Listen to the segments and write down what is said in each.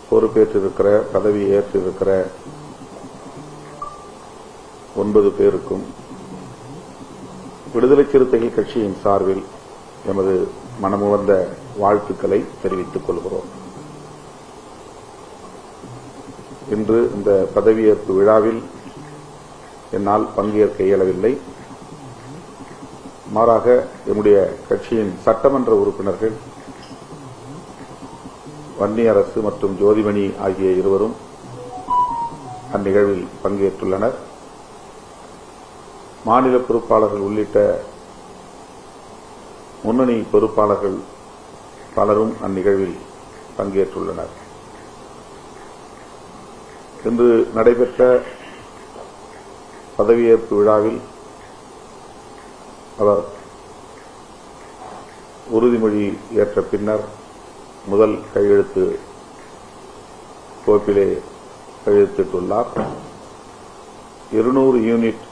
பொறுப்பேற்றிருக்கிற பதவி ஏற்றிருக்கிற 9 பேருக்கும் விடுதலை சிறுத்தைகள் கட்சியின் சார்பில் எமது மனமுவந்த வாழ்த்துக்களை தெரிவித்துக் கொள்கிறோம். இன்று இந்த பதவியேற்பு விழாவில் என்னால் பங்கேற்க இயலவில்லை. மாறாக எம்முடைய கட்சியின் சட்டமன்ற உறுப்பினர்கள் வன்னியரசு மற்றும் ஜோதிமணி ஆகிய இருவரும் அந்நிகழ்வில் பங்கேற்றுள்ளனர். மாநில பொறுப்பாளர்கள் உள்ளிட்ட முன்னணி பொறுப்பாளர்கள் பலரும் அந்நிகழ்வில் பங்கேற்றுள்ளனர். இன்று நடைபெற்ற பதவியேற்பு விழாவில் அவர் உறுதிமொழி ஏற்ற பின்னர் முதல் கையெழுத்து கோப்பிலே கையெழுத்திட்டுள்ளார். 200 யூனிட்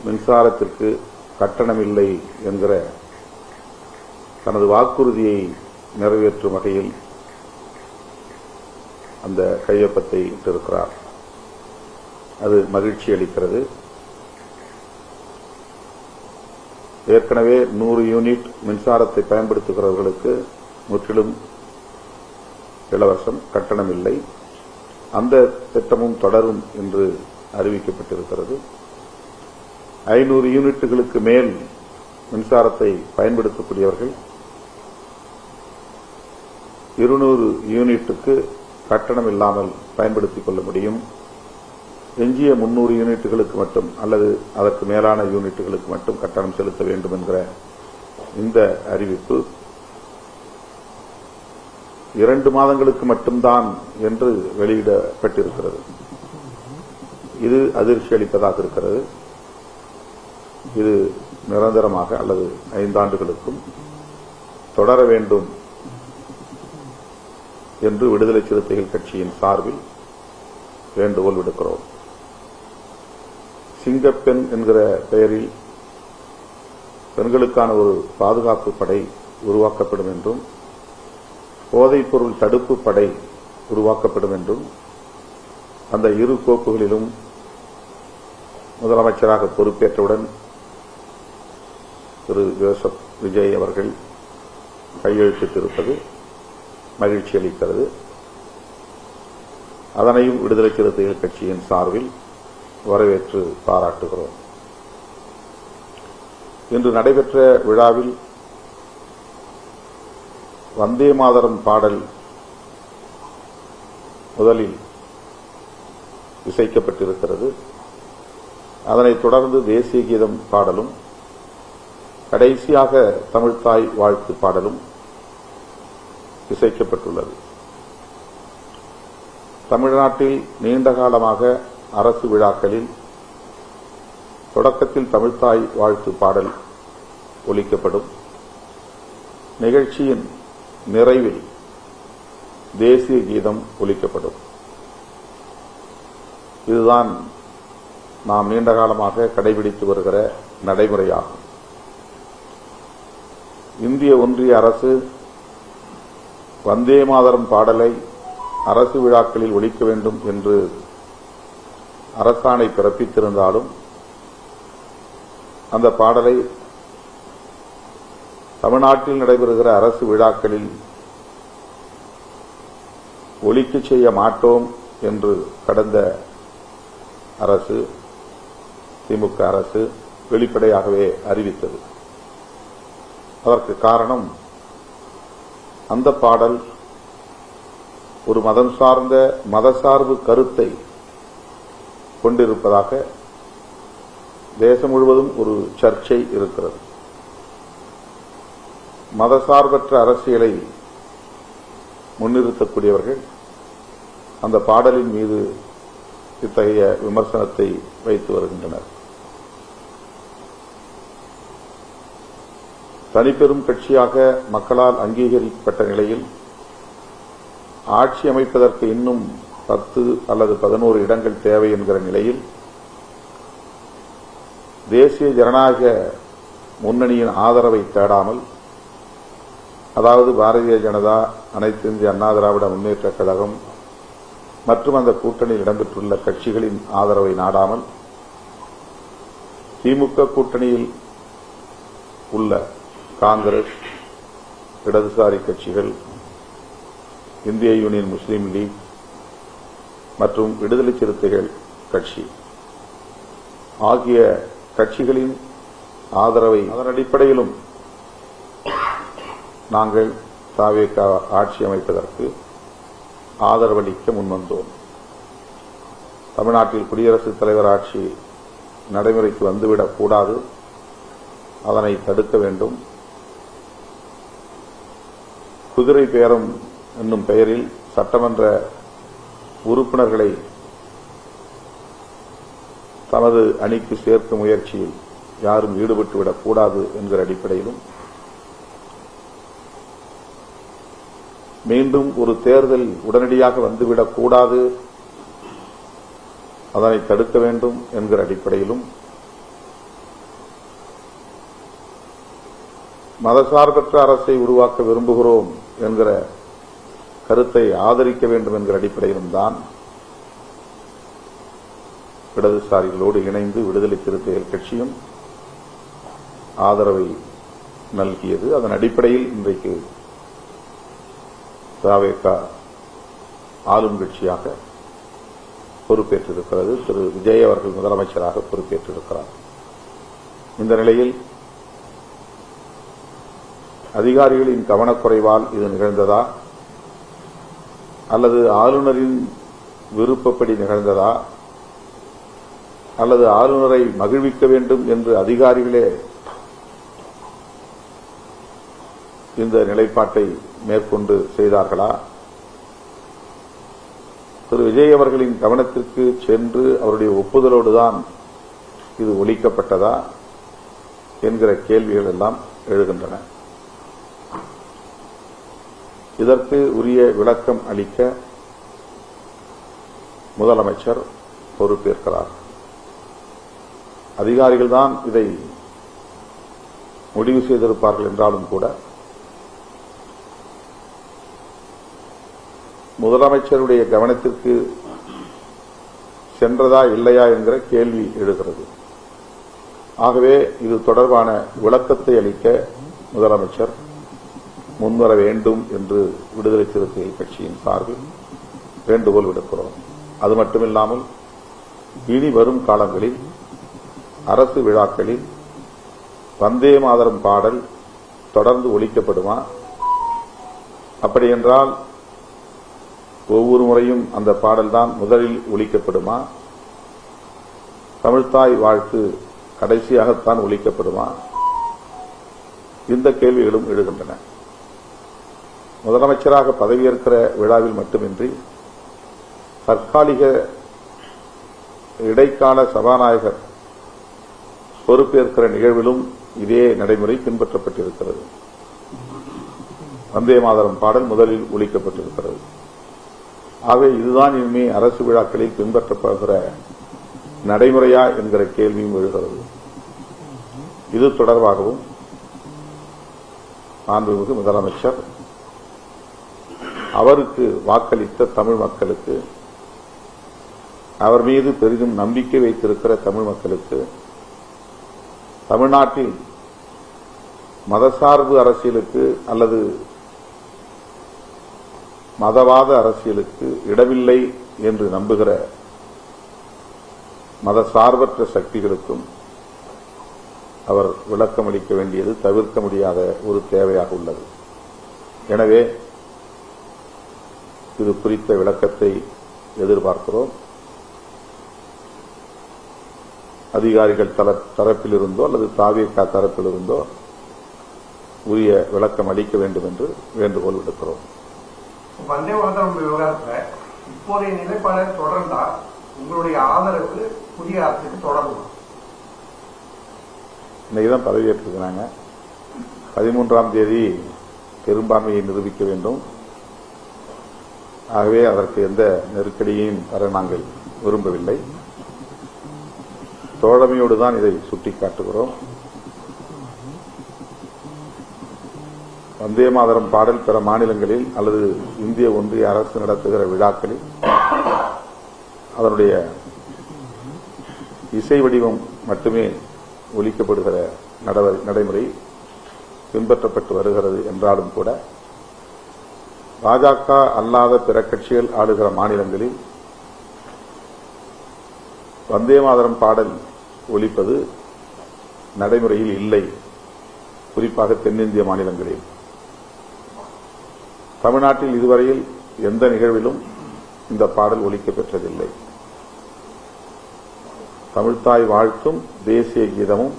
மின்சாரத்திற்கு கட்டணமில்லை என்கிற தனது வாக்குறுதியை நிறைவேற்றும் வகையில் அந்த கையொப்பத்தை இட்டிருக்கிறார். அது மகிழ்ச்சி அளிக்கிறது. ஏற்கனவே 100 யூனிட் மின்சாரத்தை பயன்படுத்துகிறவர்களுக்கு முற்றிலும் இலவசம், கட்டணமில்லை. அந்த திட்டமும் தொடரும் என்று அறிவிக்கப்பட்டிருக்கிறது. 500 யூனிட்டுகளுக்கு மேல் மின்சாரத்தை பயன்படுத்தக்கூடியவர்கள் 200 யூனிட்டுக்கு கட்டணம் இல்லாமல் பயன்படுத்திக் கொள்ள முடியும். எஞ்சிய 300 யூனிட்டுகளுக்கு மட்டும் அல்லது அதற்கு மேலான யூனிட்டுகளுக்கு மட்டும் கட்டணம் செலுத்த வேண்டும் என்கிற இந்த அறிவிப்பு 2 மாதங்களுக்கு மட்டும்தான் என்று வெளியிடப்பட்டிருக்கிறது. இது அதிர்ச்சி அளிப்பதாக இருக்கிறது. இது நிரந்தரமாக அல்லது 5 ஆண்டுகளுக்கும் தொடர வேண்டும் என்று விடுதலை சிறுத்தைகள் கட்சியின் சார்பில் வேண்டுகோள் விடுக்கிறோம். சிங்கப்பெண் என்கிற பெயரில் பெண்களுக்கான ஒரு பாதுகாப்பு படை உருவாக்கப்படும் என்றும் போதைப்பொருள் தடுப்பு படை உருவாக்கப்படும் என்றும் அந்த 2 கோப்புகளிலும் முதலமைச்சராக பொறுப்பேற்றவுடன் திரு ஜோசப் விஜய் அவர்கள் கையெழுத்திட்டிருப்பது மகிழ்ச்சி அளிக்கிறது. அதனையும் விடுதலை சிறுத்தைகள் கட்சியின் சார்பில் வரவேற்று பாராட்டுகிறோம். இன்று நடைபெற்ற விழாவில் வந்தே மாதரம் பாடல் முதலில் இசைக்கப்பட்டிருக்கிறது. அதனைத் தொடர்ந்து தேசிய கீதம் பாடலும் கடைசியாக தமிழ்த்தாய் வாழ்த்து பாடலும் இசைக்கப்பட்டுள்ளது. தமிழ்நாட்டில் நீண்ட காலமாக அரசு விழாக்களில் தொடக்கத்தில் தமிழ்த்தாய் வாழ்த்து பாடல் ஒலிக்கப்படும். நிகழ்ச்சியின் நிறைவில் தேசிய கீதம் ஒலிக்கப்படும். இதுதான் நாம் நீண்ட காலமாக கடைபிடித்து வருகிற நடைமுறையாகும். இந்திய ஒன்றிய அரசு வந்தே மாதரம் பாடலை அரசு விழாக்களில் ஒலிக்க வேண்டும் என்று அரசாணை பிறப்பித்திருந்தாலும் அந்த பாடலை தமிழ்நாட்டில் நடைபெறுகிற அரசு விழாக்களில் ஒலிக்க செய்ய மாட்டோம் என்று கடந்த அரசு, திமுக அரசு வெளிப்படையாகவே அறிவித்தது. அதற்கு காரணம், அந்த பாடல் ஒரு மதம் சார்ந்த மதசார்பு கருத்தை கொண்டிருப்பதாக தேசம் முழுவதும் ஒரு சர்ச்சை இருக்கிறது. மதசார்பற்ற அரசியலை முன்னிறுத்தக்கூடியவர்கள் அந்த பாடலின் மீது இத்தகைய விமர்சனத்தை வைத்து வருகின்றனர். தனிப்பெரும் கட்சியாக மக்களால் அங்கீகரிக்கப்பட்ட நிலையில் ஆட்சி அமைப்பதற்கு இன்னும் 10 அல்லது 11 இடங்கள் தேவை என்கிற நிலையில் தேசிய ஜனநாயக முன்னணியின் ஆதரவை தேடாமல் அதாவது பாரதிய ஜனதா, அனைத்து இந்திய அண்ணா திராவிட முன்னேற்றக் கழகம் மற்றும் அந்த கூட்டணியில் இடம்பெற்றுள்ள கட்சிகளின் ஆதரவை நாடாமல் திமுக கூட்டணியில் உள்ள காங்கிரஸ், இடதுசாரி கட்சிகள், இந்திய யூனியன் முஸ்லீம் லீக் மற்றும் விடுதலை சிறுத்தைகள் கட்சி ஆகிய கட்சிகளின் ஆதரவை அதன் அடிப்படையிலும் நாங்கள் தவேக ஆட்சி அமைப்பதற்கு ஆதரவளிக்க முன்வந்தோம். தமிழ்நாட்டில் குடியரசுத் தலைவர் ஆட்சி நடைமுறைக்கு வந்துவிடக் கூடாது, அதனை தடுக்க வேண்டும். குதிரை பேரம் என்னும் பெயரில் சட்டமன்ற உறுப்பினர்களை தமது அணிக்கு சேர்க்கும் முயற்சியில் யாரும் ஈடுபட்டுவிடக் கூடாது என்கிற அடிப்படையிலும் மீண்டும் ஒரு தேர்தல் உடனடியாக வந்துவிடக் கூடாது, அதனை தடுக்க வேண்டும் என்கிற அடிப்படையிலும் மதசார்பற்ற அரசை உருவாக்க விரும்புகிறோம் என்கிற கருத்தை ஆதரிக்க வேண்டும் என்கிற அடிப்படையிலும் தான் இடதுசாரிகளோடு இணைந்து விடுதலை சிறுத்தைகள் கட்சியும் ஆதரவை நல்கியது. அதன் அடிப்படையில் இன்றைக்கு தவேக ஆளும் கட்சியாக பொறுப்பேற்றிருக்கிறது. திரு விஜய் அவர்கள் முதலமைச்சராக பொறுப்பேற்றிருக்கிறார். இந்த நிலையில் அதிகாரிகளின் கவனக்குறைவால் இது நிகழ்ந்ததா அல்லது ஆளுநரின் விருப்பப்படி நிகழ்ந்ததா அல்லது ஆளுநரை மகிழ்விக்க வேண்டும் என்று அதிகாரிகளே இந்த நிலைப்பாட்டை மேற்கொண்டு செய்தார்களா? திரு விஜய் அவர்களின் கவனத்திற்கு சென்று அவருடைய ஒப்புதலோடுதான் இது ஒலிக்கப்பட்டதா என்கிற கேள்விகள் எல்லாம் எழுகின்றன. இதற்கு உரிய விளக்கம் அளிக்க முதலமைச்சர் பொறுப்பேற்கிறார். அதிகாரிகள் தான் இதை முடிவு செய்திருப்பார்கள் என்றாலும் கூட முதலமைச்சருடைய கவனத்திற்கு சென்றதா இல்லையா என்கிற கேள்வி எழுகிறது. ஆகவே இது தொடர்பான விளக்கத்தை அளிக்க முதலமைச்சர் முன்வர வேண்டும் என்று விடுதலை சிறுத்தைகள் கட்சியின் சார்பில் வேண்டுகோள் விடுக்கிறோம். அது மட்டுமில்லாமல் இனி வரும் காலங்களில் அரசு விழாக்களில் வந்தே மாதரம் பாடல் தொடர்ந்து ஒலிக்கப்படுமா? அப்படியென்றால் ஒவ்வொரு முறையும் அந்த பாடல்தான் முதலில் ஒலிக்கப்படுமா? தமிழ்த்தாய் வாழ்த்து கடைசியாகத்தான் ஒலிக்கப்படுமா? இந்த கேள்விகளும் எழுகின்றன. முதலமைச்சராக பதவியேற்கிற விழாவில் மட்டுமின்றி தற்காலிக இடைக்கால சபாநாயகர் பொறுப்பேற்கிற நிகழ்விலும் இதே நடைமுறை பின்பற்றப்பட்டிருக்கிறது. வந்தே மாதரம் பாடல் முதலில் ஒலிக்கப்பட்டிருக்கிறது. ஆகவே இதுதான் இனிமே அரசு விழாக்களில் பின்பற்றப்படுகிற நடைமுறையா என்கிற கேள்வியும் எழுகிறது. இது தொடர்பாகவும் மாண்புமிகு முதலமைச்சர் அவருக்கு வாக்களித்த தமிழ் மக்களுக்கு, அவர் மீது பெரிதும் நம்பிக்கை வைத்திருக்கிற தமிழ் மக்களுக்கு, தமிழ்நாட்டில் மதசார்பு அரசியலுக்கு அல்லது மதவாத அரசியலுக்கு இடமில்லை என்று நம்புகிற மதசார்பற்ற சக்திகளுக்கும் அவர் விளக்கமளிக்க வேண்டியது தவிர்க்க முடியாத ஒரு தேவையாக உள்ளது. எனவே இது குறித்த விளக்கத்தை எதிர்பார்க்கிறோம். அதிகாரிகள் தரப்பிலிருந்தோ அல்லது தவேக தரப்பிலிருந்தோ உரிய விளக்கம் அளிக்க வேண்டும் என்று வேண்டுகோள் விடுக்கிறோம். வந்தே மாதரம் விவகாரத்தில் இப்போதைய நிலைப்பாடு தொடர்ந்தா உங்களுடைய ஆதரவு புதிய அரசுக்கு தொடரும். இன்னைக்குதான் பதவியேற்றிருக்கிறாங்க. 13ஆம் தேதி பெரும்பான்மையை நிரூபிக்க வேண்டும். ஆகவே அதற்கு எந்த நெருக்கடியையும் வர நாங்கள் விரும்பவில்லை. தோழமையோடு தான் இதை சுட்டிக்காட்டுகிறோம். வந்தே மாதரம் பாடல் பிற மாநிலங்களில் அல்லது இந்திய ஒன்றிய அரசு நடத்துகிற விழாக்களில் அதனுடைய இசை வடிவம் மட்டுமே ஒலிக்கப்படுகிற நடைமுறை பின்பற்றப்பட்டு வருகிறது என்றாலும் கூட பாஜக அல்லாத பிற கட்சிகள் ஆளுகிற மாநிலங்களில் வந்தே மாதரம் பாடல் ஒலிப்பது நடைமுறையில் இல்லை. குறிப்பாக தென்னிந்திய மாநிலங்களில். தமிழ்நாட்டில் இதுவரையில் எந்த நிகழ்விலும் இந்த பாடல் ஒலிக்க பெற்றதில்லை. தமிழ்த்தாய் வாழ்த்தும் தேசிய கீதமும்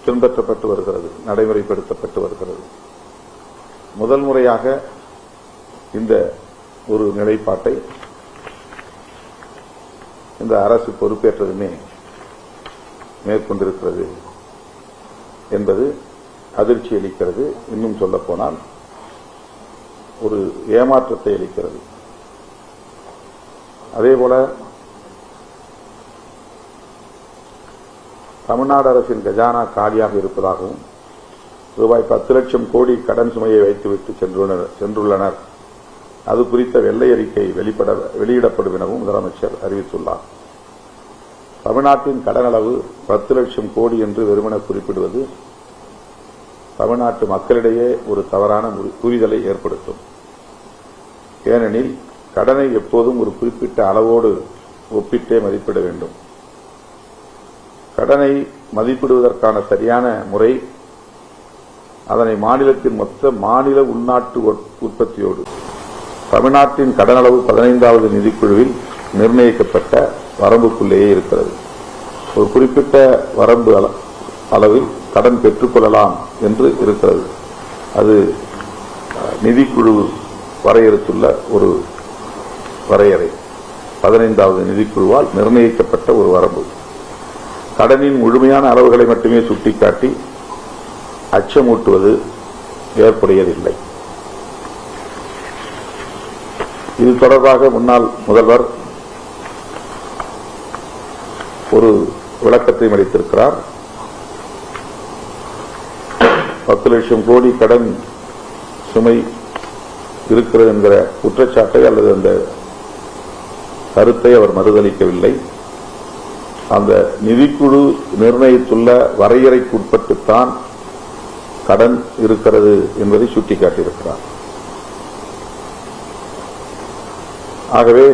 பின்பற்றப்பட்டு வருகிறது, நடைமுறைப்படுத்தப்பட்டு வருகிறது. முதல் முறையாக இந்த ஒரு நிலைப்பாட்டை இந்த அரசு பொறுப்பேற்றதுமே மேற்கொண்டிருக்கிறது என்பது அதிர்ச்சி அளிக்கிறது. இன்னும் சொல்ல போனால் ஒரு ஏமாற்றத்தை அளிக்கிறது. அதேபோல தமிழ்நாடு அரசின் கஜானா காலியாக இருப்பதாகவும் ரூபாய் 10 லட்சம் கோடி கடன் சுமையை வைத்துவிட்டு சென்றுள்ளனர். அது குறித்த வெள்ளை அறிக்கை வெளியிடப்படும் எனவும் முதலமைச்சர் அறிவித்துள்ளார். தமிழ்நாட்டின் கடன் அளவு 10 லட்சம் கோடி என்று வெறுமன குறிப்பிடுவது தமிழ்நாட்டு மக்களிடையே ஒரு தவறான புரிதலை ஏற்படுத்தும். ஏனெனில் கடனை எப்போதும் ஒரு குறிப்பிட்ட அளவோடு ஒப்பிட்டே மதிப்பிட வேண்டும். கடனை மதிப்பிடுவதற்கான சரியான முறை அதனை மாநிலத்தின் மொத்த மாநில உள்நாட்டு உற்பத்தியோடு தமிழ்நாட்டின் கடன் அளவு 15வது நிதிக்குழுவில் நிர்ணயிக்கப்பட்ட வரம்புக்குள்ளேயே இருக்கிறது. ஒரு குறிப்பிட்ட வரம்பு அளவில் கடன் பெற்றுக்கொள்ளலாம் என்று இருக்கிறது. அது நிதிக்குழு வரையறுத்துள்ள ஒரு வரையறை. 15வது நிதிக்குழுவால் நிர்ணயிக்கப்பட்ட ஒரு வரம்பு. கடனின் முழுமையான அளவுகளை மட்டுமே சுட்டிக்காட்டி அச்சமூட்டுவது ஏற்புடையதில்லை. இது தொடர்பாக முன்னாள் முதல்வர் ஒரு விளக்கத்தை அளித்திருக்கிறார். 10 லட்சம் கோடி கடன் சுமை இருக்கிறது என்கிற குற்றச்சாட்டை அல்லது அந்த கருத்தை அவர் மறுதளிக்கவில்லை. அந்த நிதிக்குழு நிர்ணயித்துள்ள வரையறைக்குட்பட்டுத்தான் கடன் இருக்கிறது என்பதை சுட்டிக்காட்டியிருக்கிறார். ஆகவே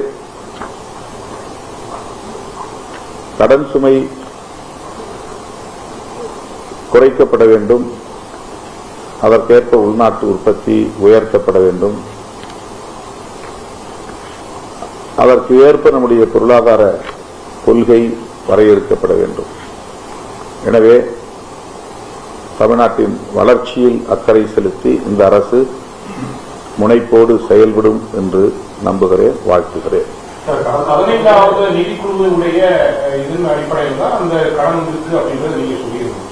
கடன் சுமை குறைக்கப்பட வேண்டும், அதற்கேற்ப உள்நாட்டு உற்பத்தி உயர்த்தப்பட வேண்டும், அதற்கு ஏற்ப நம்முடைய பொருளாதார கொள்கை வரையறுக்கப்பட வேண்டும். எனவே தமிழ்நாட்டின் வளர்ச்சியில் அக்கறை செலுத்தி இந்த அரசு முனைப்போடு செயல்படும் என்று நம்புகிறேன், வாழ்த்துகிறேன். 15வது நிதிக்குழுவுடைய இதன் அடிப்படையில் தான் அந்த கடன் இருக்கு அப்படின்றது நீங்க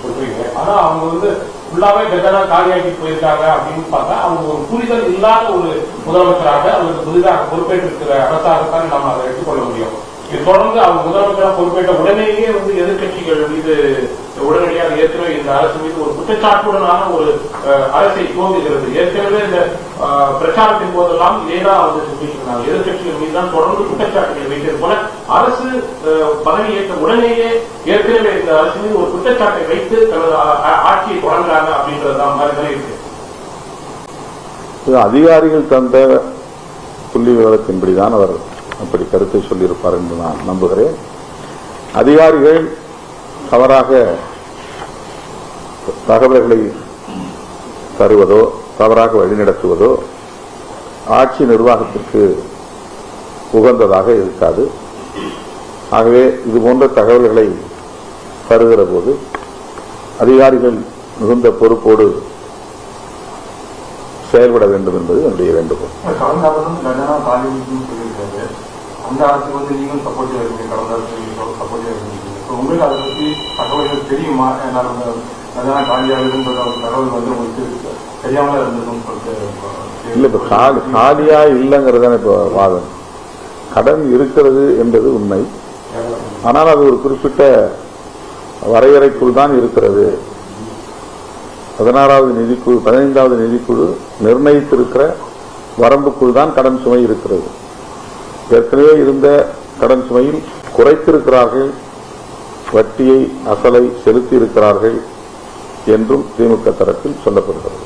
சொல்றீங்க. ஆனா அவங்க ஃபுல்லாவே கஜானா காலியாக்கி போயிருக்காங்க அப்படின்னு பார்த்தா அவங்க ஒரு புரிதல் இல்லாத ஒரு முதலமைச்சராக அவருக்கு புதிதாக பொறுப்பேற்றிருக்கிற அரசாகத்தான் நாம் அதை எடுத்துக்கொள்ள முடியும். இது தொடர்ந்து அவங்க முதலமைச்சராக பொறுப்பேற்ற உடனேயே எதிர்கட்சிகள் மீது உடனடியாக ஏற்கனவே இந்த அரசு மீது ஒரு குற்றச்சாட்டுடனான ஒரு அரசை துவங்குகிறது. ஏற்கனவே இந்த பிரச்சாரத்தின் போதெல்லாம் இதேதான் சொல்லியிருந்தாங்க. எதிர்கட்சிகள் மீதுதான் தொடர்ந்து குற்றச்சாட்டுகள் வைத்தது போல அரசு பதவியேற்ற உடனேயே ஏற்கனவே இந்த அரசு மீது ஒரு குற்றச்சாட்டை வைத்து தனது ஆட்சியை தொடங்குறாங்க அப்படின்றதுதான் மாதிரி இருக்கு. அதிகாரிகள் தந்த புள்ளி விவரத்தின்படிதான் அவர் அப்படி கருத்தை சொல்லியிருப்பார் என்று நான் நம்புகிறேன். அதிகாரிகள் தவறாக தகவல்களை தருவதோ தவறாக வழிநடத்துவதோ ஆட்சி நிர்வாகத்திற்கு உகந்ததாக இருக்காது. ஆகவே இதுபோன்ற தகவல்களை தருகிற போது அதிகாரிகள் மிகுந்த பொறுப்போடு செயல்பட வேண்டும் என்பது என்னுடைய வேண்டுகோள். அந்த அரசு நீங்களும் சப்போர்ட்டிவா இருக்கீங்க, கடந்த அரசு சப்போர்ட்டிவா இருக்கீங்க. உங்களுக்கு அதை பற்றி தகவல்கள் தெரியுமா? அதெல்லாம் காலியாகுதுன்ற தகவல் உங்களுக்கு தெரியாமல இருந்ததுன்னு சொல்லிட்டு இல்ல. இப்ப காலியா இல்லைங்கிறதான இப்ப வாதம். கடன் இருக்கிறது என்பது உண்மை. ஆனால் அது ஒரு குறிப்பிட்ட வரையறைக்குள் தான் இருக்கிறது. 16வது நிதிக்குழு 15வது நிதிக்குழு நிர்ணயித்திருக்கிற வரம்புக்குள் தான் கடன் சுமை இருக்கிறது. ஏற்கனவே இருந்த கடன் சுமையில் குறைத்திருக்கிறார்கள், வட்டியை அசலை செலுத்தி இருக்கிறார்கள் என்றும் திமுக தரப்பில் சொல்லப்படுகிறது.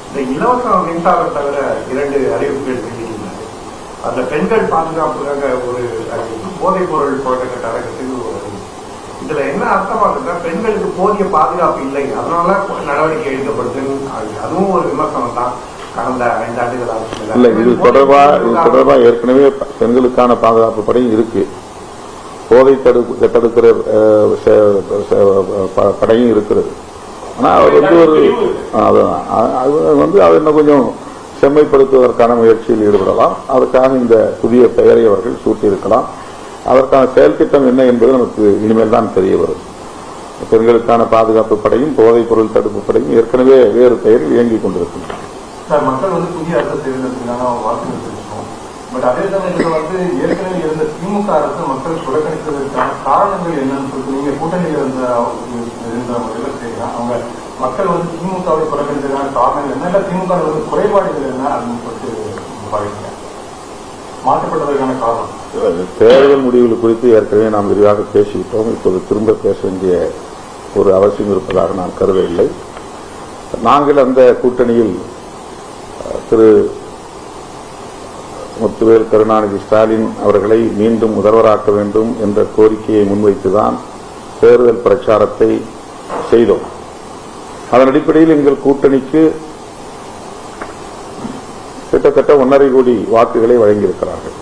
இந்த இலவச மின்சாரம் தவிர 2 அறிவிப்புகள் வெளியிட்டிருந்தாங்க. அந்த பெண்கள் பாதுகாப்புக்காக ஒரு அறிவிப்பு, போதைப் பொருள் புழக்க தரகத்துக்கு ஒரு அறிவிப்பு. இதுல என்ன அர்த்தமாக்குன்னா பெண்களுக்கு போதிய பாதுகாப்பு இல்லை, அதனால நடவடிக்கை எடுக்கப்படுதுன்னு அதுவும் ஒரு விமர்சனம் தான். கடந்த 5 ஆண்டுகளாக இல்ல, இது தொடர்பா ஏற்கனவே பெண்களுக்கான பாதுகாப்பு படையும் இருக்கு, போதை தடுக்கிற படையும் இருக்கிறது. ஆனா அவர் அதை இன்னும் கொஞ்சம் செம்மைப்படுத்துவதற்கான முயற்சியில் ஈடுபடலாம். அதற்காக இந்த புதிய பெயரை அவர்கள் சூட்டியிருக்கலாம். அதற்கான செயல் திட்டம் என்ன என்பது நமக்கு இனிமேல் தான் தெரிய வரும். பெண்களுக்கான பாதுகாப்பு படையும் போதைப் பொருள் தடுப்பு படையும் ஏற்கனவே வேறு பெயரில் இயங்கிக் கொண்டிருக்கின்றன. சார், மக்கள் புதிய அரசு தேர்ந்தெடுத்துக்கான வாக்குகள் தெரிவிச்சோம். பட் அதே சமயத்தில் ஏற்கனவே இருந்த திமுக அரசு மக்கள் புறக்கணித்ததற்கான காரணங்கள் என்னன்னு சொல்லிட்டு நீங்க கூட்டணியில் இருந்த முறையில் செய்யலாம். அவங்க மக்கள் திமுகவை புறக்கணித்ததற்கான காரணங்கள் என்ன, இல்ல திமுக குறைபாடுகள் என்ன அப்படின்னு சொல்லிட்டு பாருங்க மாற்றப்பட்டதற்கான காரணம். தேர்தல் முடிவுகள் குறித்து ஏற்கனவே நாம் விரிவாக பேசிவிட்டோம். இப்போது திரும்ப பேச வேண்டிய ஒரு அவசியம் இருப்பதாக நான் கருதவில்லை. நாங்கள் அந்த கூட்டணியில் திரு முத்துவேல் கருணாநிதி ஸ்டாலின் அவர்களை மீண்டும் முதல்வராக்க வேண்டும் என்ற கோரிக்கையை முன்வைத்துதான் தேர்தல் பிரச்சாரத்தை செய்தோம். அதன் அடிப்படையில் எங்கள் கூட்டணிக்கு கிட்டத்தட்ட 1.5 கோடி வாக்குகளை வழங்கியிருக்கிறார்கள்.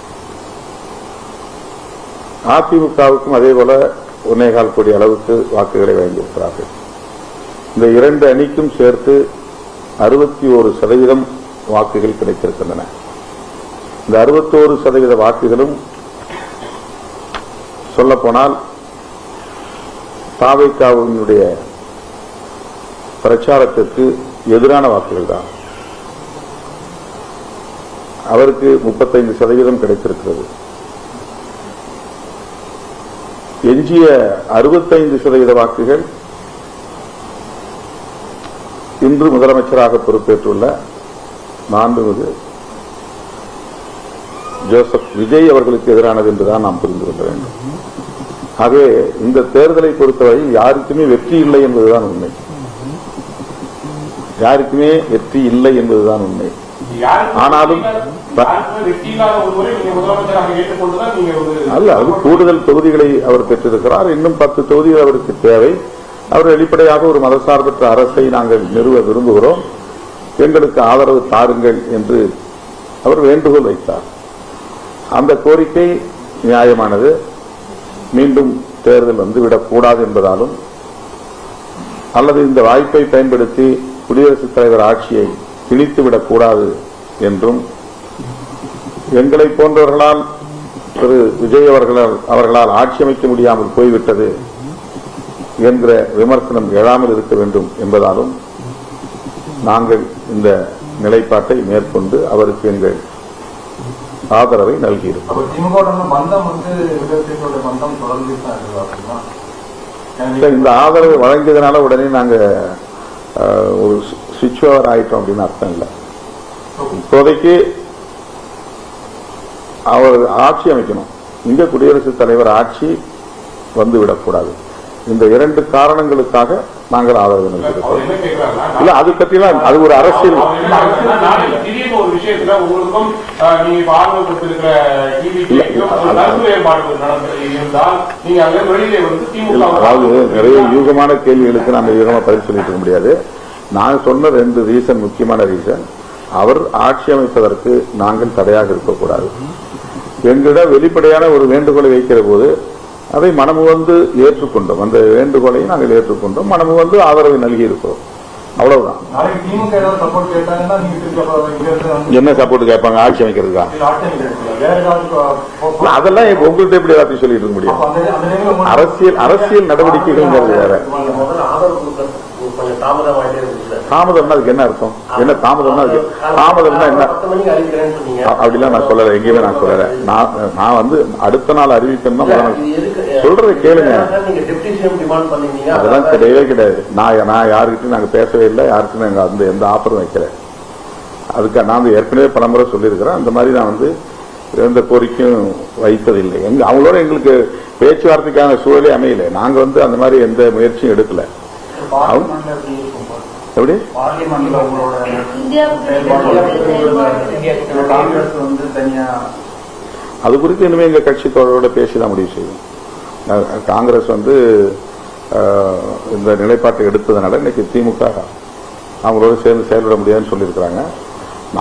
அதிமுகவுக்கும் அதேபோல 1.25 கோடி அளவுக்கு வாக்குகளை வழங்கியிருக்கிறார்கள். இந்த 2 அணிக்கும் சேர்த்து 61% வாக்குகள் கிடைத்திருக்கின்றன. இந்த 61% வாக்குகளும் சொல்லப்போனால் தாவேகாவினுடைய பிரச்சாரத்திற்கு எதிரான வாக்குகள் தான். அவருக்கு 35% கிடைத்திருக்கிறது. எஞ்சிய 65% வாக்குகள் இன்று முதலமைச்சராக பொறுப்பேற்றுள்ள மாண்புமிகு ஜோசப் விஜய் அவர்களுக்கு எதிரானது என்றுதான் நாம் புரிந்து கொள்ள வேண்டும். ஆகவே இந்த தேர்தலை பொறுத்தவரை யாருக்குமே வெற்றி இல்லை என்பதுதான் உண்மை. யாருக்குமே வெற்றி இல்லை என்பதுதான் உண்மை. ஆனாலும் அல்ல, அது கூடுதல் தொகுதிகளை அவர் பெற்றிருக்கிறார். இன்னும் 10 தொகுதிகள் அவருக்கு தேவை. அவர் வெளிப்படையாக ஒரு மதசார்பற்ற அரசை நாங்கள் நிறுவ விரும்புகிறோம், எங்களுக்கு ஆதரவு தாருங்கள் என்று அவர் வேண்டுகோள் வைத்தார். அந்த கோரிக்கை நியாயமானது. மீண்டும் தேர்தல் வந்துவிடக்கூடாது என்பதாலும் அல்லது இந்த வாய்ப்பை பயன்படுத்தி குடியரசுத் தலைவர் ஆட்சியை திணித்துவிடக்கூடாது என்றும் எங்களை போன்றவர்களால் திரு விஜய் அவர்களால் ஆட்சி அமைக்க முடியாமல் போய்விட்டது என்கிற விமர்சனம் எழாமல் இருக்க வேண்டும் என்பதாலும் நாங்கள் இந்த நிலைப்பாட்டை மேற்கொண்டு அவருக்கு எங்கள் ஆதரவை நல்கியிருக்கிறோம். இந்த ஆதரவை வழங்கியதனால உடனே நாங்க ஒரு சுவிட்ச் ஓவர் ஆயிட்டோம் அப்படின்னு அர்த்தம் இல்லை. இப்போதைக்கு அவர் ஆட்சி அமைக்கணும், இங்க குடியரசுத் தலைவர் ஆட்சி வந்துவிடக்கூடாது. இந்த 2 காரணங்களுக்காக நாங்கள் ஆதரவு நல்கிறோம். இல்ல, அது பற்றிலாம் அது ஒரு அரசியல். ஒரு விஷயத்துல உங்களுக்கும் நீங்க ஆதரவுத்திருக்கிற அதாவது நிறைய யூகமான கேள்விகளுக்கு நம்ம யூகமா பதில் சொல்லிட்டு இருக்க முடியாது. நான் சொன்ன 2 ரீசன், முக்கியமான ரீசன், அவர் ஆட்சி அமைப்பதற்கு நாங்கள் தடையாக இருக்கக்கூடாது. எங்களிடம் வெளிப்படையான ஒரு வேண்டுகோளை வைக்கிற போது அதை மனமுவந்து ஏற்றுக்கொண்டோம். அந்த வேண்டுகோளை நாங்கள் ஏற்றுக்கொண்டோம், மனமுவந்து ஆதரவை நல்கி இருக்கிறோம். அவ்வளவுதான். என்ன சப்போர்ட் கேட்பாங்க ஆட்சி அமைக்கிறதுக்கா? அதெல்லாம் உங்கள்கிட்ட எப்படி எல்லாத்தையும் சொல்லிட்டு இருக்க முடியும்? அரசியல் நடவடிக்கைகள் வேற. தாமதம்னா அதுக்கு என்ன அர்த்தம்? என்ன தாமதம்னா என்ன? அப்படிலாம் நான் சொல்லல, எங்கேயுமே நான் சொல்லல. நான் அடுத்த நாள் அறிவிப்பேன் சொல்றதை கேளுங்க. மியூசியம் டிமாண்ட் பண்ணீங்க. அதெல்லாம் கிடையவே கிடையாது. நான் யாருக்கிட்டையும் நாங்கள் பேசவே இல்லை, யாருக்கும் நாங்கள் அந்த எந்த ஆஃபரும் வைக்கல. அதுக்கு நான் ஏற்கனவே பலமுறை சொல்லியிருக்கிறேன். அந்த மாதிரி நான் எந்த கோரிக்கையும் வைப்பதில்லை. அவங்களோட எங்களுக்கு பேச்சுவார்த்தைக்கான சூழலே அமையல. நாங்க அந்த மாதிரி எந்த முயற்சியும் எடுக்கல. எப்படி அது குறித்து இனிமே எங்க கட்சி தோழரோட பேசிதான் முடிவு செய்யும். காங்கிரஸ் இந்த நிலைப்பாட்டை எடுத்ததுனால இன்னைக்கு திமுக அவங்களோட சேர்ந்து செயல்பட முடியாதுன்னு சொல்லியிருக்கிறாங்க.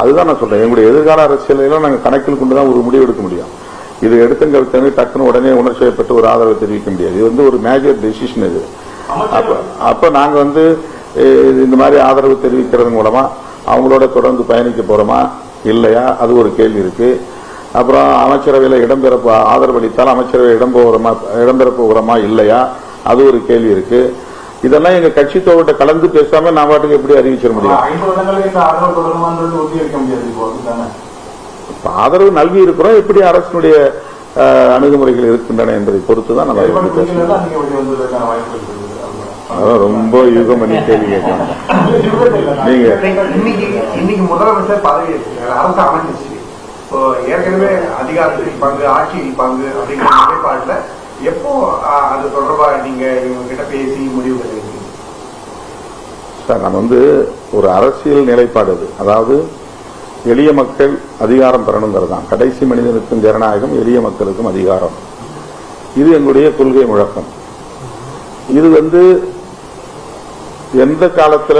அதுதான் நான் சொல்றேன். எங்களுடைய எதிர்கால அரசியலையும் நாங்கள் கணக்கில் கொண்டுதான் ஒரு முடிவு எடுக்க முடியும். இது எடுத்துங்க டக்குன்னு உடனே உணர்ச்சி செய்யப்பட்டு ஒரு ஆதரவை தெரிவிக்க முடியாது. இது ஒரு மேஜர் டெசிஷன். இது அப்ப நாங்க இந்த மாதிரி ஆதரவு தெரிவிக்கிறது மூலமா அவங்களோட தொடர்ந்து பயணிக்க போறோமா இல்லையா, அது ஒரு கேள்வி இருக்கு. அப்புறம் அமைச்சரவையில் இடம்பெற ஆதரவு அளித்தால் அமைச்சரவை இடம்பெற போகிறோமா இல்லையா, அது ஒரு கேள்வி இருக்கு. இதெல்லாம் எங்க கட்சி தோட்ட கலந்து பேசாம நான் பாட்டுக்கு எப்படி அறிவிச்சிட முடியும்? ஆதரவு நல்கி இருக்கிறோம். எப்படி அரசினுடைய அணுகுமுறைகள் இருக்கின்றன என்பதை பொறுத்துதான் நம்ம ரொம்ப யுகம் பண்ணி கேள்வி கேட்கணும். நீங்க இன்னைக்கு முதலமைச்சர் பதவி அரசு அமைஞ்சிச்சு. ஏற்கனவே அதிகாரத்தில் பங்கு, ஆட்சியில் பங்கு அப்படிங்கிற நிலைப்பாடுல எப்போ அது தொடர்பாக நீங்க இவங்க கிட்ட பேசி முடிவு பண்ணிருக்கீங்க? சார், நம்ம ஒரு அரசியல் நிலைப்பாடு அது. அதாவது எளிய மக்கள் அதிகாரம் பெறணுங்கிறது தான். கடைசி மனிதனுக்கும் ஜனநாயகம், எளிய மக்களுக்கும் அதிகாரம். இது எங்களுடைய கொள்கை முழக்கம். இது எந்த காலத்துல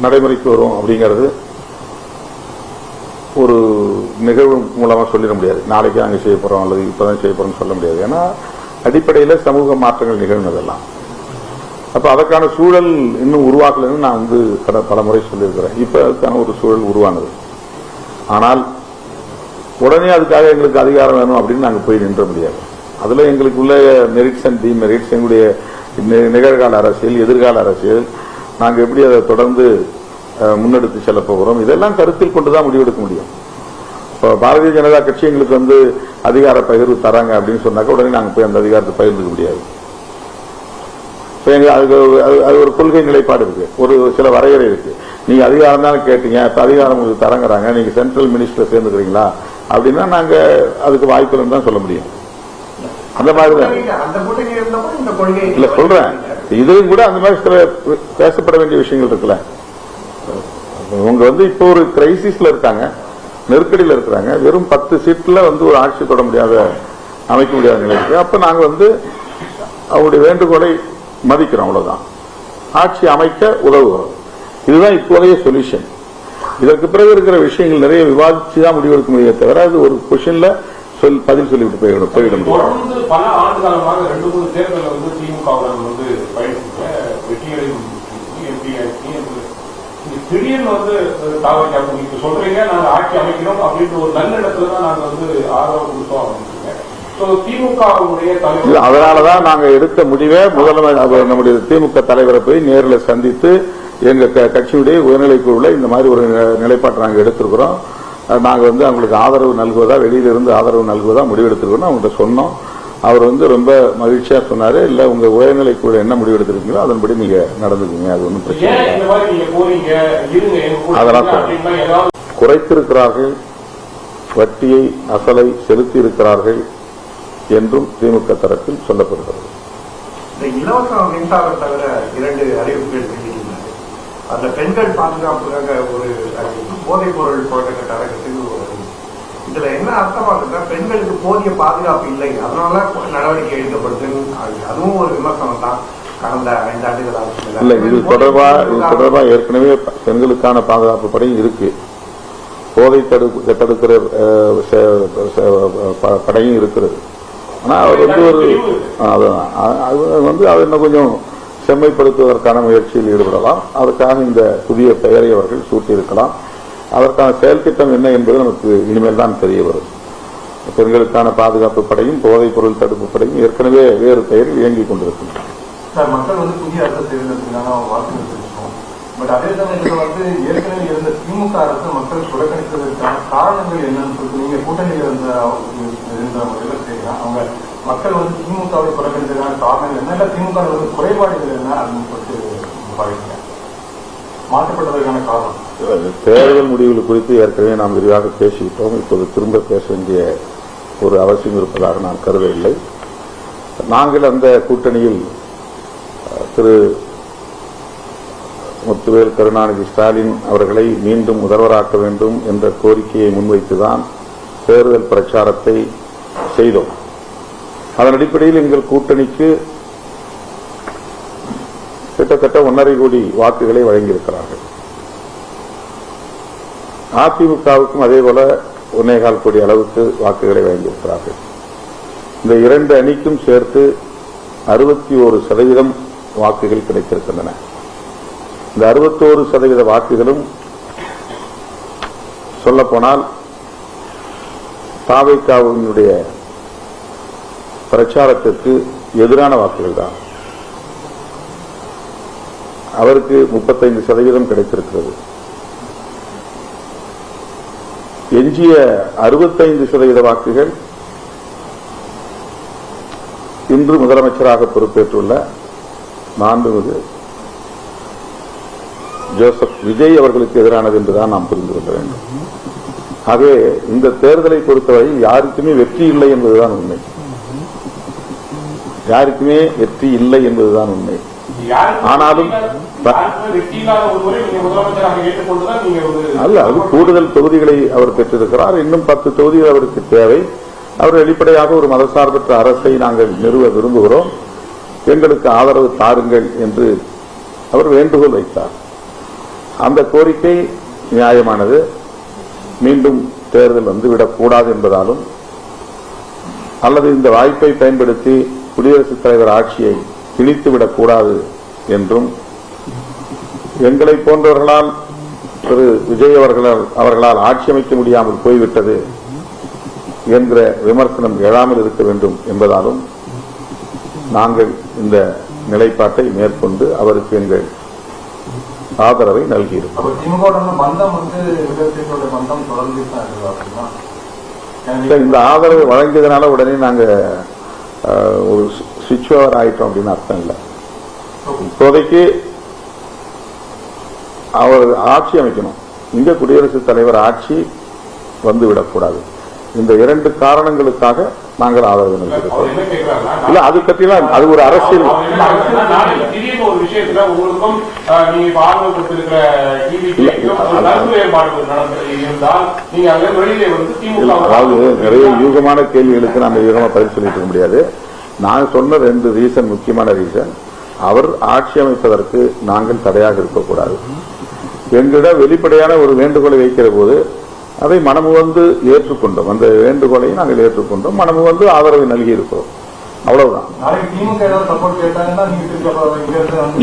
நடைமுறைக்கு வரும் அப்படிங்கிறது ஒரு நிகழ்வு மூலமா சொல்லிட முடியாது. நாளைக்கு அங்கே செய்ய போறோம் அல்லது இப்பதான் செய்ய போறோம்னு சொல்ல முடியாது. ஏன்னா அடிப்படையில் சமூக மாற்றங்கள் நிகழ்ந்ததெல்லாம். அப்ப அதற்கான சூழல் இன்னும் உருவாக்கலன்னு நான் பல முறை சொல்லியிருக்கிறேன். இப்ப அதுக்கான ஒரு சூழல் உருவானது. ஆனால் உடனே அதுக்காக எங்களுக்கு அதிகாரம் வேணும் அப்படின்னு நாங்க போய் நின்ற முடியாது. அதுல எங்களுக்கு உள்ள மெரிட்ஸ் அண்ட் டிமெரிட்ஸ், எங்களுடைய நிகழ்கால அரசியல், எதிர்கால அரசியல், நாங்க எப்படி அதை தொடர்ந்து முன்னெடுத்து செல்ல போகிறோம், இதெல்லாம் கருத்தில் கொண்டுதான் முடிவெடுக்க முடியும். இப்போ பாரதிய ஜனதா கட்சி எங்களுக்கு அதிகார பகிர்வு தராங்க அப்படின்னு சொன்னாக்க உடனே நாங்க போய் அந்த அதிகாரத்தை பகிர்ந்துக்க முடியாது. அது ஒரு கொள்கை நிலைப்பாடு இருக்கு, ஒரு சில வரையறை இருக்கு. நீங்க அதிகாரம் தான் கேட்டீங்க, இப்ப அதிகாரம் உங்களுக்கு தரங்குறாங்க, நீங்க சென்ட்ரல் மினிஸ்டர் சேர்ந்துக்கிறீங்களா அப்படின்னா நாங்க அதுக்கு வாய்ப்பு தான் சொல்ல முடியும். அந்த மாதிரிதான் இல்ல சொல்றேன். இதுவும் கூட அந்த மாதிரி சில பேசப்பட வேண்டிய விஷயங்கள் இருக்குல்ல. இவங்க இப்போ ஒரு கிரைசிஸ்ல இருக்காங்க, நெருக்கடியில் இருக்கிறாங்க. வெறும் 10 சீட்ல ஒரு ஆட்சி தொட முடியாத, அமைக்க முடியாத நிலை இருக்கு. அப்ப நாங்க அவருடைய வேண்டுகோளை மதிக்கிறோம், அவ்வளவுதான். ஆட்சி அமைக்க உதவுகிறோம். இதுதான் இப்போதைய சொல்யூஷன். இதற்கு பிறகு இருக்கிற விஷயங்கள் நிறைய விவாதிச்சுதான் முடிவெடுக்க முடியாது தவிர அது ஒரு கொஸ்டின்ல பதில் சொல்லிவிட்டு போயிட முடியும். தொடர்ந்து பல ஆண்டு காலமாக 2-3 தேர்தலில் திமுகவுடன் வெற்றிகளை எம்பி ஆட்சி திடீர்னு தாவல் நீங்க சொல்றீங்க நாங்க ஆட்சி அமைக்கணும் அப்படின்ற ஒரு நல்ல இடத்துல தான் நாங்க ஆதரவு கொடுத்தோம் அப்படின்னு. திமுகவுடைய தலைவர் அதனாலதான் நாங்க எடுத்த முடிவை முதலமைச்சர் நம்முடைய திமுக தலைவரை போய் நேரில் சந்தித்து எங்க கட்சியுடைய உயர்நிலை குழுல இந்த மாதிரி ஒரு நிலைப்பாட்டை நாங்க எடுத்திருக்கிறோம். நாங்க அவங்களுக்கு ஆதரவு நல்குவதா, வெளியிலிருந்து ஆதரவு நல்குவதா முடிவெடுத்திருக்கோம். அவங்கள்ட்ட சொன்னோம். அவர் ரொம்ப மகிழ்ச்சியா சொன்னாரு, இல்ல உங்க உயர்நிலை குழு என்ன முடிவு எடுத்திருக்கீங்களோ அதன்படி நீங்க நடந்துக்கீங்க, அது ஒன்றும் பிரச்சனை இல்லை. அதெல்லாம் குறைத்திருக்கிறார்கள், வட்டியை அசலை செலுத்தி இருக்கிறார்கள் என்றும் திமுக தரப்பில் சொல்லப்படுகிறது. இந்த இலவச மின்சாரம் தவிர 2 அறிவிப்புகள் வெளியிட்டிருந்தாங்க. அந்த பெண்கள் பாதுகாப்புக்காக ஒரு போதைப் பொருள் புழக்க அரங்கத்துக்கு இதுல என்ன அர்த்தமாக்குன்னா பெண்களுக்கு போதிய பாதுகாப்பு இல்லை, அதனால நடவடிக்கை எடுக்கப்படுதுன்னு அதுவும் ஒரு விமர்சனம் தான். கடந்த 5 ஆண்டுகளாக இல்ல, இது தொடர்பா ஏற்கனவே பெண்களுக்கான பாதுகாப்பு படையும் இருக்கு, போதை தடுக்கிற படையும் இருக்கிறது. ஆனா அவர் அதை இன்னும் கொஞ்சம் செம்மைப்படுத்துவதற்கான முயற்சியில் ஈடுபடலாம். அதற்காக இந்த புதிய பெயரை அவர்கள் சூட்டியிருக்கலாம். அதற்கான செயல் திட்டம் என்ன என்பது நமக்கு இனிமேல் தான் தெரிய வரும். பெண்களுக்கான பாதுகாப்பு படையும் போதைப் பொருள் தடுப்பு படையும் ஏற்கனவே வேறு பெயரில் இயங்கிக் கொண்டிருக்கின்றன. மக்கள் புதிய அரசு தேர்ந்தெடுப்பதற்கான வாழ்த்து தெரிவிச்சோம். பட் அதே சமயத்தில் ஏற்கனவே இருந்த திமுக அரசு மக்கள் புறக்கணித்ததற்கான காரணங்கள் என்னன்னு சொல்லிட்டு நீங்க கூட்டணியில் இருந்த முறையில் செய்யலாம். அவங்க மக்கள் வந்து திமுகவை புறக்கணித்ததுக்கான காரணம் என்ன, இல்லை திமுக குறைபாடுகள் என்ன அப்படின்னு சொல்லிட்டு பாருங்க மாற்றப்பட்டதற்கான காரணம். தேர்தல் முடிவுகள் குறித்து ஏற்கனவே நாம் விரிவாக பேசிவிட்டோம். இப்போது திரும்ப பேச வேண்டிய ஒரு அவசியம் இருப்பதாக நான் கருதவில்லை. நாங்கள் அந்த கூட்டணியில் திரு முத்துவேல் கருணாநிதி ஸ்டாலின் அவர்களை மீண்டும் முதல்வராக்க வேண்டும் என்ற கோரிக்கையை முன்வைத்துதான் தேர்தல் பிரச்சாரத்தை செய்தோம். அதன் அடிப்படையில் எங்கள் கூட்டணிக்கு கிட்டத்தட்ட 1.5 கோடி வாக்குகளை வழங்கியிருக்கிறார்கள். அதிமுகவுக்கும் அதேபோல 1.25 கோடி அளவுக்கு வாக்குகளை வழங்கியிருக்கிறார்கள். இந்த 2 அணிக்கும் சேர்த்து 61% வாக்குகள் கிடைத்திருக்கின்றன. இந்த 61% வாக்குகளும் சொல்லப்போனால் தாவேகாவினுடைய பிரச்சாரத்திற்கு எதிரான வாக்குகள் தான். அவருக்கு 35% கிடைத்திருக்கிறது. எஞ்சிய 65% வாக்குகள் இன்று முதலமைச்சராக பொறுப்பேற்றுள்ள மாண்புமிகு ஜோசப் விஜய் அவர்களுக்கு எதிரானது என்றுதான் நாம் புரிந்து கொள்ள வேண்டும். ஆகவே இந்த தேர்தலை பொறுத்தவரை யாருக்குமே வெற்றி இல்லை என்பதுதான் உண்மை. யாருக்குமே வெற்றி இல்லை என்பதுதான் உண்மை. ஆனாலும் அல்ல, அது கூடுதல் தொகுதிகளை அவர் பெற்றிருக்கிறார். இன்னும் 10 தொகுதிகள் அவருக்கு தேவை. அவர் வெளிப்படையாக ஒரு மதசார்பற்ற அரசை நாங்கள் நிறுவ விரும்புகிறோம், எங்களுக்கு ஆதரவு தாருங்கள் என்று அவர் வேண்டுகோள் வைத்தார். அந்த கோரிக்கை நியாயமானது. மீண்டும் தேர்தல் வந்துவிடக்கூடாது என்பதாலும் அல்லது இந்த வாய்ப்பை பயன்படுத்தி குடியரசுத் தலைவர் ஆட்சியை திணித்துவிடக்கூடாது என்றும் எங்களை போன்றவர்களால் திரு விஜய் அவர்களால் ஆட்சி அமைக்க முடியாமல் போய்விட்டது என்கிற விமர்சனம் எழாமல் இருக்க வேண்டும் என்பதாலும் நாங்கள் இந்த நிலைப்பாட்டை மேற்கொண்டு அவருக்கு எங்கள் ஆதரவை நல்கியிருக்கிறோம். இந்த ஆதரவை வழங்கியதனால உடனே நாங்க ஒரு சுவிட்ச் ஓவர் ஆயிட்டோம் அப்படின்னு அர்த்தம் இல்லை. இப்போதைக்கு அவர் ஆட்சி அமைக்கணும். இங்க குடியரசுத் தலைவர் ஆட்சி வந்துவிடக்கூடாது. இந்த 2 காரணங்களுக்காக நாங்கள் ஆதரவு நல்கிறோம். இல்ல, அது பற்றிலாம் அது ஒரு அரசியல். ஒரு விஷயத்துல உங்களுக்கும் நீங்க ஆதரவுத்திருக்கிற அதாவது நிறைய யூகமான கேள்விகளுக்கு நம்ம யூகமா பதில் சொல்லிட்டு இருக்க முடியாது. நான் சொன்ன 2 ரீசன், முக்கியமான ரீசன், அவர் ஆட்சி அமைப்பதற்கு நாங்கள் தடையாக இருக்கக்கூடாது. எங்களிடம் வெளிப்படையான ஒரு வேண்டுகோளை வைக்கிற போது அதை மனமுவந்து ஏற்றுக்கொண்டோம். அந்த வேண்டுகோளை நாங்கள் ஏற்றுக்கொண்டோம், மனமுவந்து ஆதரவை நல்கி இருக்கிறோம். அவ்வளவுதான்.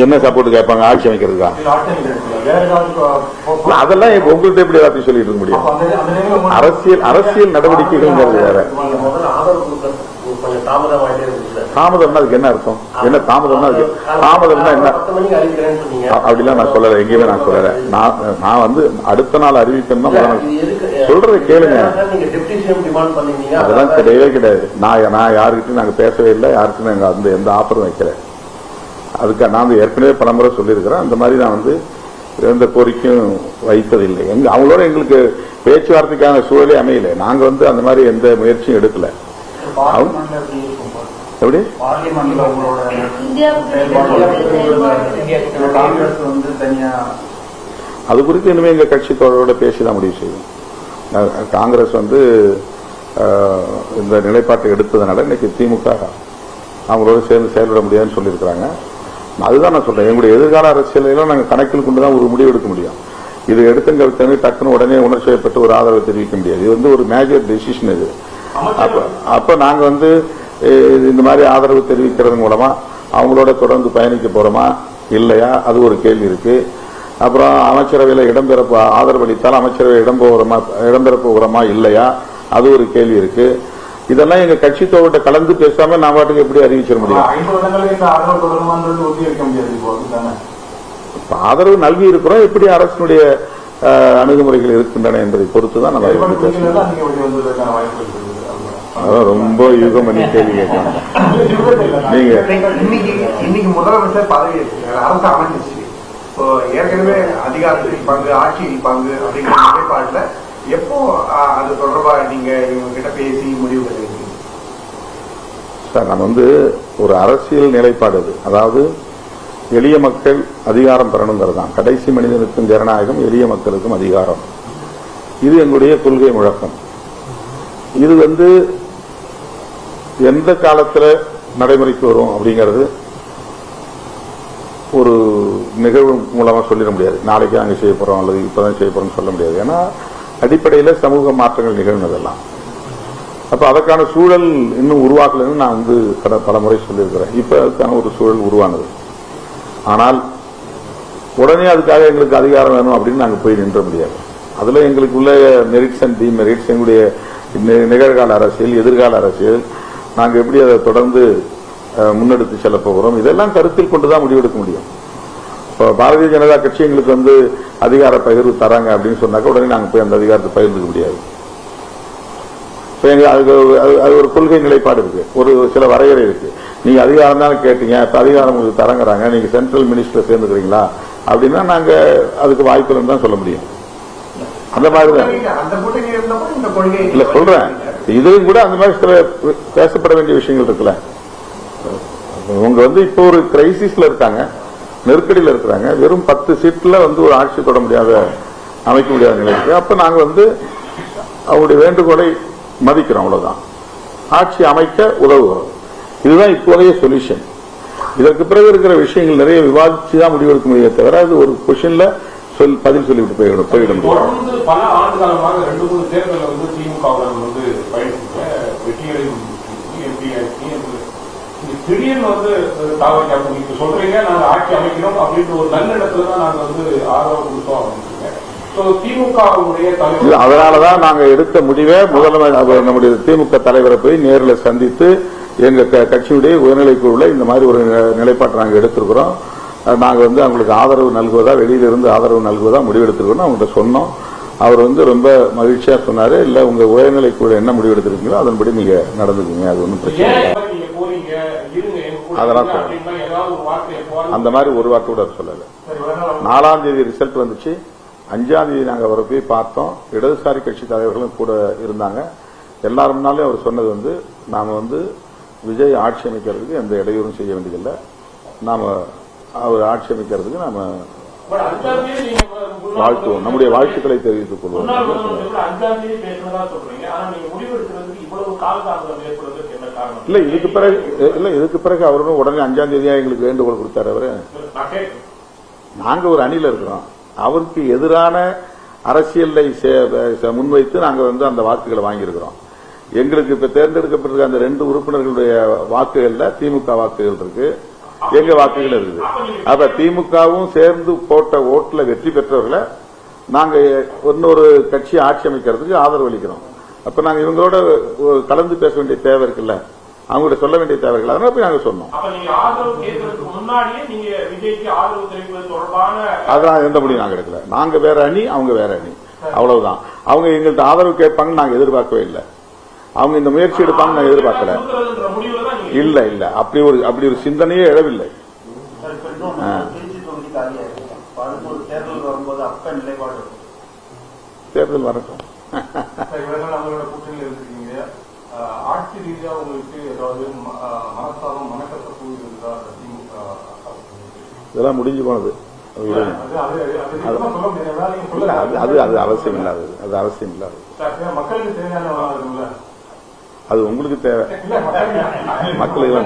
என்ன சப்போர்ட் கேட்பாங்க ஆட்சி அமைக்கிறதுக்கா? அதெல்லாம் உங்கள்கிட்ட எப்படி எல்லாத்தையும் சொல்லிட்டு இருக்க முடியும்? அரசியல் நடவடிக்கைகள் வேற. தாமதம்னா அதுக்கு என்ன அர்த்தம்? என்ன தாமதம்னா என்ன? அப்படிலாம் நான் சொல்லல, எங்கேயுமே நான் சொல்லல. நான் வந்து அடுத்த நாள் அறிவிப்பேன் சொல்றதை கேளுங்க. அதெல்லாம் கிடையவே கிடையாது. நான் யாருக்கிட்டையும் நாங்க பேசவே இல்லை, யாருக்கும் நாங்க அந்த எந்த ஆஃபரும் வைக்கல. அதுக்கு நான் ஏற்கனவே பலமுறை சொல்லியிருக்கிறேன். அந்த மாதிரி நான் வந்து எந்த கோரிக்கையும் வைத்ததில்லை. அவங்களோட எங்களுக்கு பேச்சுவார்த்தைக்கான சூழலே அமையல. நாங்க வந்து அந்த மாதிரி எந்த முயற்சியும் எடுக்கல. எப்படி அது குறித்து இனிமே எங்க கட்சி தோழரோட பேசிதான் முடிவு செய்வோம். காங்கிரஸ் வந்து இந்த நிலைப்பாட்டை எடுத்ததுனால இன்னைக்கு திமுக அவங்களோட சேர்ந்து செயல்பட முடியாதுன்னு சொல்லியிருக்கிறாங்க. அதுதான் நான் சொல்றேன். எங்களுடைய எதிர்கால அரசியலையும் நாங்கள் கணக்கில் கொண்டுதான் ஒரு முடிவு எடுக்க முடியும். இது எடுத்துங்க டக்குன்னு உடனே உணர்ச்சி செய்யப்பட்டு ஒரு ஆதரவை தெரிவிக்க முடியாது. இது வந்து ஒரு மேஜர் டெசிஷன். இது அப்ப நாங்க வந்து இந்த மாதிரி ஆதரவு தெரிவிக்கிறது மூலமா அவங்களோட தொடர்ந்து பயணிக்க போறோமா இல்லையா, அது ஒரு கேள்வி இருக்கு. அப்புறம் அமைச்சரவையில் இடம்பெற ஆதரவு அளித்தால் அமைச்சரவை இடம்பெற போகிறோமா இல்லையா, அது ஒரு கேள்வி இருக்கு. இதெல்லாம் எங்க கட்சி தோட்ட கலந்து பேசாம நான் பாட்டுக்கு எப்படி அறிவிச்சிட முடியும்? ஆதரவு நல்கி இருக்கிறோம். எப்படி அரசினுடைய அணுகுமுறைகள் இருக்கின்றன என்பதை பொறுத்துதான் நம்ம அதான் ரொம்ப யுகம் பண்ணி கேள்வி கேட்கணும். நீங்க இன்னைக்கு முதலமைச்சர் பதவி இருக்கிறார், அரசு அமைஞ்சிச்சு. இப்போ ஏற்கனவே அதிகாரத்தில் பங்கு, ஆட்சியில் பங்கு அப்படிங்கிற நிலைப்பாடுல எப்போ அது தொடர்பாக நீங்க இவங்க கிட்ட பேசி முடிவு பண்ணிருக்கீங்க? சார், நம்ம ஒரு அரசியல் நிலைப்பாடு அது. அதாவது எளிய மக்கள் அதிகாரம் பெறணுங்கிறது தான். கடைசி மனிதனுக்கும் ஜனநாயகம், எளிய மக்களுக்கும் அதிகாரம். இது எங்களுடைய கொள்கை முழக்கம். இது எந்த காலத்தில் நடைமுறைக்கு வரும் அப்படிங்கிறது ஒரு நிகழ்வு மூலமா சொல்லிட முடியாது. நாளைக்கு அங்கே செய்ய போறோம் அல்லது இப்பதான் செய்ய போறோம்னு சொல்ல முடியாது. ஏன்னா அடிப்படையில் சமூக மாற்றங்கள் நிகழ்ந்ததெல்லாம். அப்ப அதற்கான சூழல் இன்னும் உருவாக்கலன்னு நான் பல முறை சொல்லியிருக்கிறேன். இப்ப அதுக்கான ஒரு சூழல் உருவானது. ஆனால் உடனே அதுக்காக எங்களுக்கு அதிகாரம் வேணும் அப்படின்னு நாங்கள் போய் நின்ற முடியாது. அதுல எங்களுக்கு உள்ள மெரிட்ஸ் அண்ட் டிமெரிட்ஸ், எங்களுடைய நிகழ்கால அரசியல், எதிர்கால அரசியல், நாங்கள் எப்படி அதை தொடர்ந்து முன்னெடுத்து செல்ல போகிறோம், இதெல்லாம் கருத்தில் கொண்டுதான் முடிவெடுக்க முடியும். இப்போ பாரதிய ஜனதா கட்சி எங்களுக்கு அதிகார பகிர்வு தராங்க அப்படின்னு சொன்னாக்க உடனே நாங்கள் போய் அந்த அதிகாரத்தை பகிர்ந்துக்க முடியாது. அது ஒரு கொள்கை நிலைப்பாடு இருக்கு, ஒரு சில வரையறை இருக்கு. நீங்க அதிகாரம் தான் கேட்டீங்க, இப்ப அதிகாரம் உங்களுக்கு தரங்குறாங்க, நீங்க சென்ட்ரல் மினிஸ்டர் சேர்ந்துக்கிறீங்களா அப்படின்னா நாங்க அதுக்கு வாய்ப்பு தான் சொல்ல முடியும். அந்த மாதிரிதான் இல்ல சொல்றேன். இதுவும் கூட அந்த மாதிரி சில பேசப்பட வேண்டிய விஷயங்கள் இருக்குல்ல. உங்க இப்போ ஒரு கிரைசிஸ்ல இருக்காங்க, நெருக்கடியில் இருக்கிறாங்க. வெறும் 10 சீட்ல ஒரு ஆட்சி தொட முடியாத, அமைக்க முடியாத நிலை இருக்கு. அப்ப நாங்க அவருடைய வேண்டுகோளை மதிக்கிறோம், அவ்வளவுதான். ஆட்சி அமைக்க உதவுகிறோம். இதுதான் இப்போதைய சொல்யூஷன். இதற்கு பிறகு இருக்கிற விஷயங்கள் நிறைய விவாதிச்சுதான் முடிவெடுக்க முடியாது தவிர அது ஒரு கொஸ்டின்ல பதில் சொல்லிவிட்டு போயிட முடியும். தொடர்ந்து பல ஆண்டு காலமாக 2-3 தேர்தலில் திமுகவுடன் வெற்றிகளை எம்பி திடீர்னு தாவல் நீங்க சொல்றீங்க நாங்க ஆட்சி அமைக்கிறோம் அப்படின்ற ஒரு நல்ல இடத்துல தான் நாங்க ஆதரவு கொடுத்தோம் அப்படின்னு. திமுகவுடைய தலைவர் அதனாலதான் நாங்க எடுத்த முடிவை முதலமைச்சர் நம்முடைய திமுக தலைவரை போய் நேரில் சந்தித்து எங்க கட்சியுடைய உயர்நிலை குழுல இந்த மாதிரி ஒரு நிலைப்பாட்டை நாங்க எடுத்திருக்கிறோம். நாங்க அவங்களுக்கு ஆதரவு நல்குவதா, வெளியிலிருந்து ஆதரவு நல்குவதா முடிவெடுத்திருக்கோம். அவங்கள்ட்ட சொன்னோம். அவர் ரொம்ப மகிழ்ச்சியா சொன்னாரு, இல்ல உங்க உயர்நிலை குழு என்ன முடிவெடுத்திருக்கீங்களோ அதன்படி நீங்க நடந்துக்குங்க, அது ஒன்றும் பிரச்சனை இல்லை. அதெல்லாம் அந்த மாதிரி ஒரு வார்த்தை கூட சொல்லல. 4ஆம் தேதி ரிசல்ட் வந்துச்சு. 5ஆம் தேதி நாங்க அவரை போய் பார்த்தோம். இடதுசாரி கட்சி தலைவர்களும் கூட இருந்தாங்க. எல்லாரும்னாலே அவர் சொன்னது நாம விஜய் ஆட்சி அமைக்கிறதுக்கு எந்த இடையூறும் செய்ய வேண்டியதில்லை. நாம அவர் ஆட்சி அமைக்கிறதுக்கு நாம வாழ்த்துவோம், நம்முடைய வாழ்த்துக்களை தெரிவித்துக் கொள்வோம். இல்ல இதுக்கு பிறகு அவரும் உடனே 5ஆம் தேதியா எங்களுக்கு வேண்டுகோள் கொடுத்தாரு. அவரு நாங்க ஒரு அணியில இருக்கிறோம். அவருக்கு எதிரான அரசியலை முன்வைத்து நாங்க அந்த வாக்குகளை வாங்கியிருக்கிறோம். எங்களுக்கு இப்ப தேர்ந்தெடுக்கப்பட்டிருக்க அந்த 2 உறுப்பினர்களுடைய வாக்குகள்ல திமுக வாக்குகள் இருக்கு, எங்க வாக்குகள் இருக்குது. அப்ப திமுகவும் சேர்ந்து போட்ட ஓட்டுல வெற்றி பெற்றவர்களை நாங்க இன்னொரு கட்சி ஆட்சி அமைக்கிறதுக்கு ஆதரவு அளிக்கிறோம். அப்ப நாங்க இவங்களோட கலந்து பேச வேண்டிய தேவை இருக்குல்ல, அவங்கள்ட்ட சொல்ல வேண்டிய தேவை இருக்குல்ல, அதனால போய் நாங்க சொன்னோம். அதெல்லாம் எந்த முடியும் நாங்க எடுக்கல. நாங்க வேற அணி, அவங்க வேற அணி, அவ்வளவுதான். அவங்க எங்கள்கிட்ட ஆதரவு கேட்பாங்கன்னு நாங்க எதிர்பார்க்கவே இல்லை. அவங்க இந்த முயற்சி எடுப்பாங்க நான் எதிர்பார்க்கல. இல்ல இல்ல அப்படி ஒரு சிந்தனையே எழவில்லை. தேர்தல் வரட்டும். ஆட்சி ரீதியா உங்களுக்கு ஏதாவது மனசாரம் மனக்கசப்பு இருந்தா இதெல்லாம் முடிஞ்சு போனது. அது அவசியம் இல்லாதது. அது அவசியம் இல்லாதது. மக்களுக்கு தேவையான அது உங்களுக்கு தேவை, மக்களுக்கு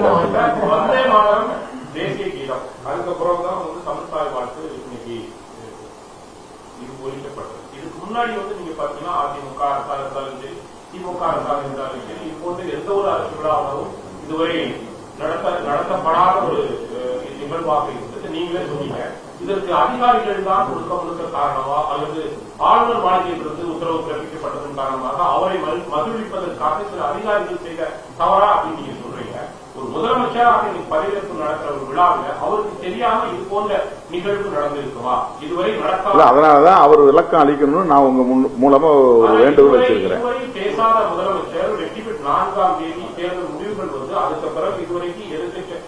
தேசிய கீதம் அதுக்கப்புறம் தான் தமிழ்தாய் வாழ்த்து இன்னைக்கு இது ஒழிக்கப்பட்டது. இதுக்கு முன்னாடி நீங்க பாத்தீங்கன்னா அதிமுக அரசாக இருந்தாலும் சரி, திமுக அரசாக இருந்தாலும் சரி, இது போன்ற எந்த ஒரு அரசு விழாவும் இதுவரை நடத்தப்படாத ஒரு நிகழ்வாக இருந்தது. நீங்களே சொன்னீங்க இதற்கு அதிகாரிகள் தான் முழுக்க காரணமா அல்லது ஆளுநர் மாளிகையிலிருந்து உத்தரவு பிறப்பிக்கப்பட்டதன் காரணமாக அவரை மகிழ்விப்பதற்காக சில அதிகாரிகள் செய்த தவறா அப்படின்னு நீங்க சொல்றீங்க. ஒரு முதலமைச்சராக இன்னைக்கு பதவியேற்பு நடக்கிற ஒரு விழாவில் அவருக்கு தெரியாம இது போன்ற நிகழ்வு நடந்திருக்குமா? இதுவரை நடக்காத. அதனாலதான் அவர் விளக்கம் அளிக்கணும்னு நான் உங்க மூலமா ஒரு வேண்டுகோள் வச்சிருக்கிறேன். பேசாத முதலமைச்சர் வெற்றி பெற்று 4ஆம் தேதி தேர்தல் முடிவுகள் வந்து அதுக்கு பிறகு இதுவரைக்கும் எதிர்க்கட்சி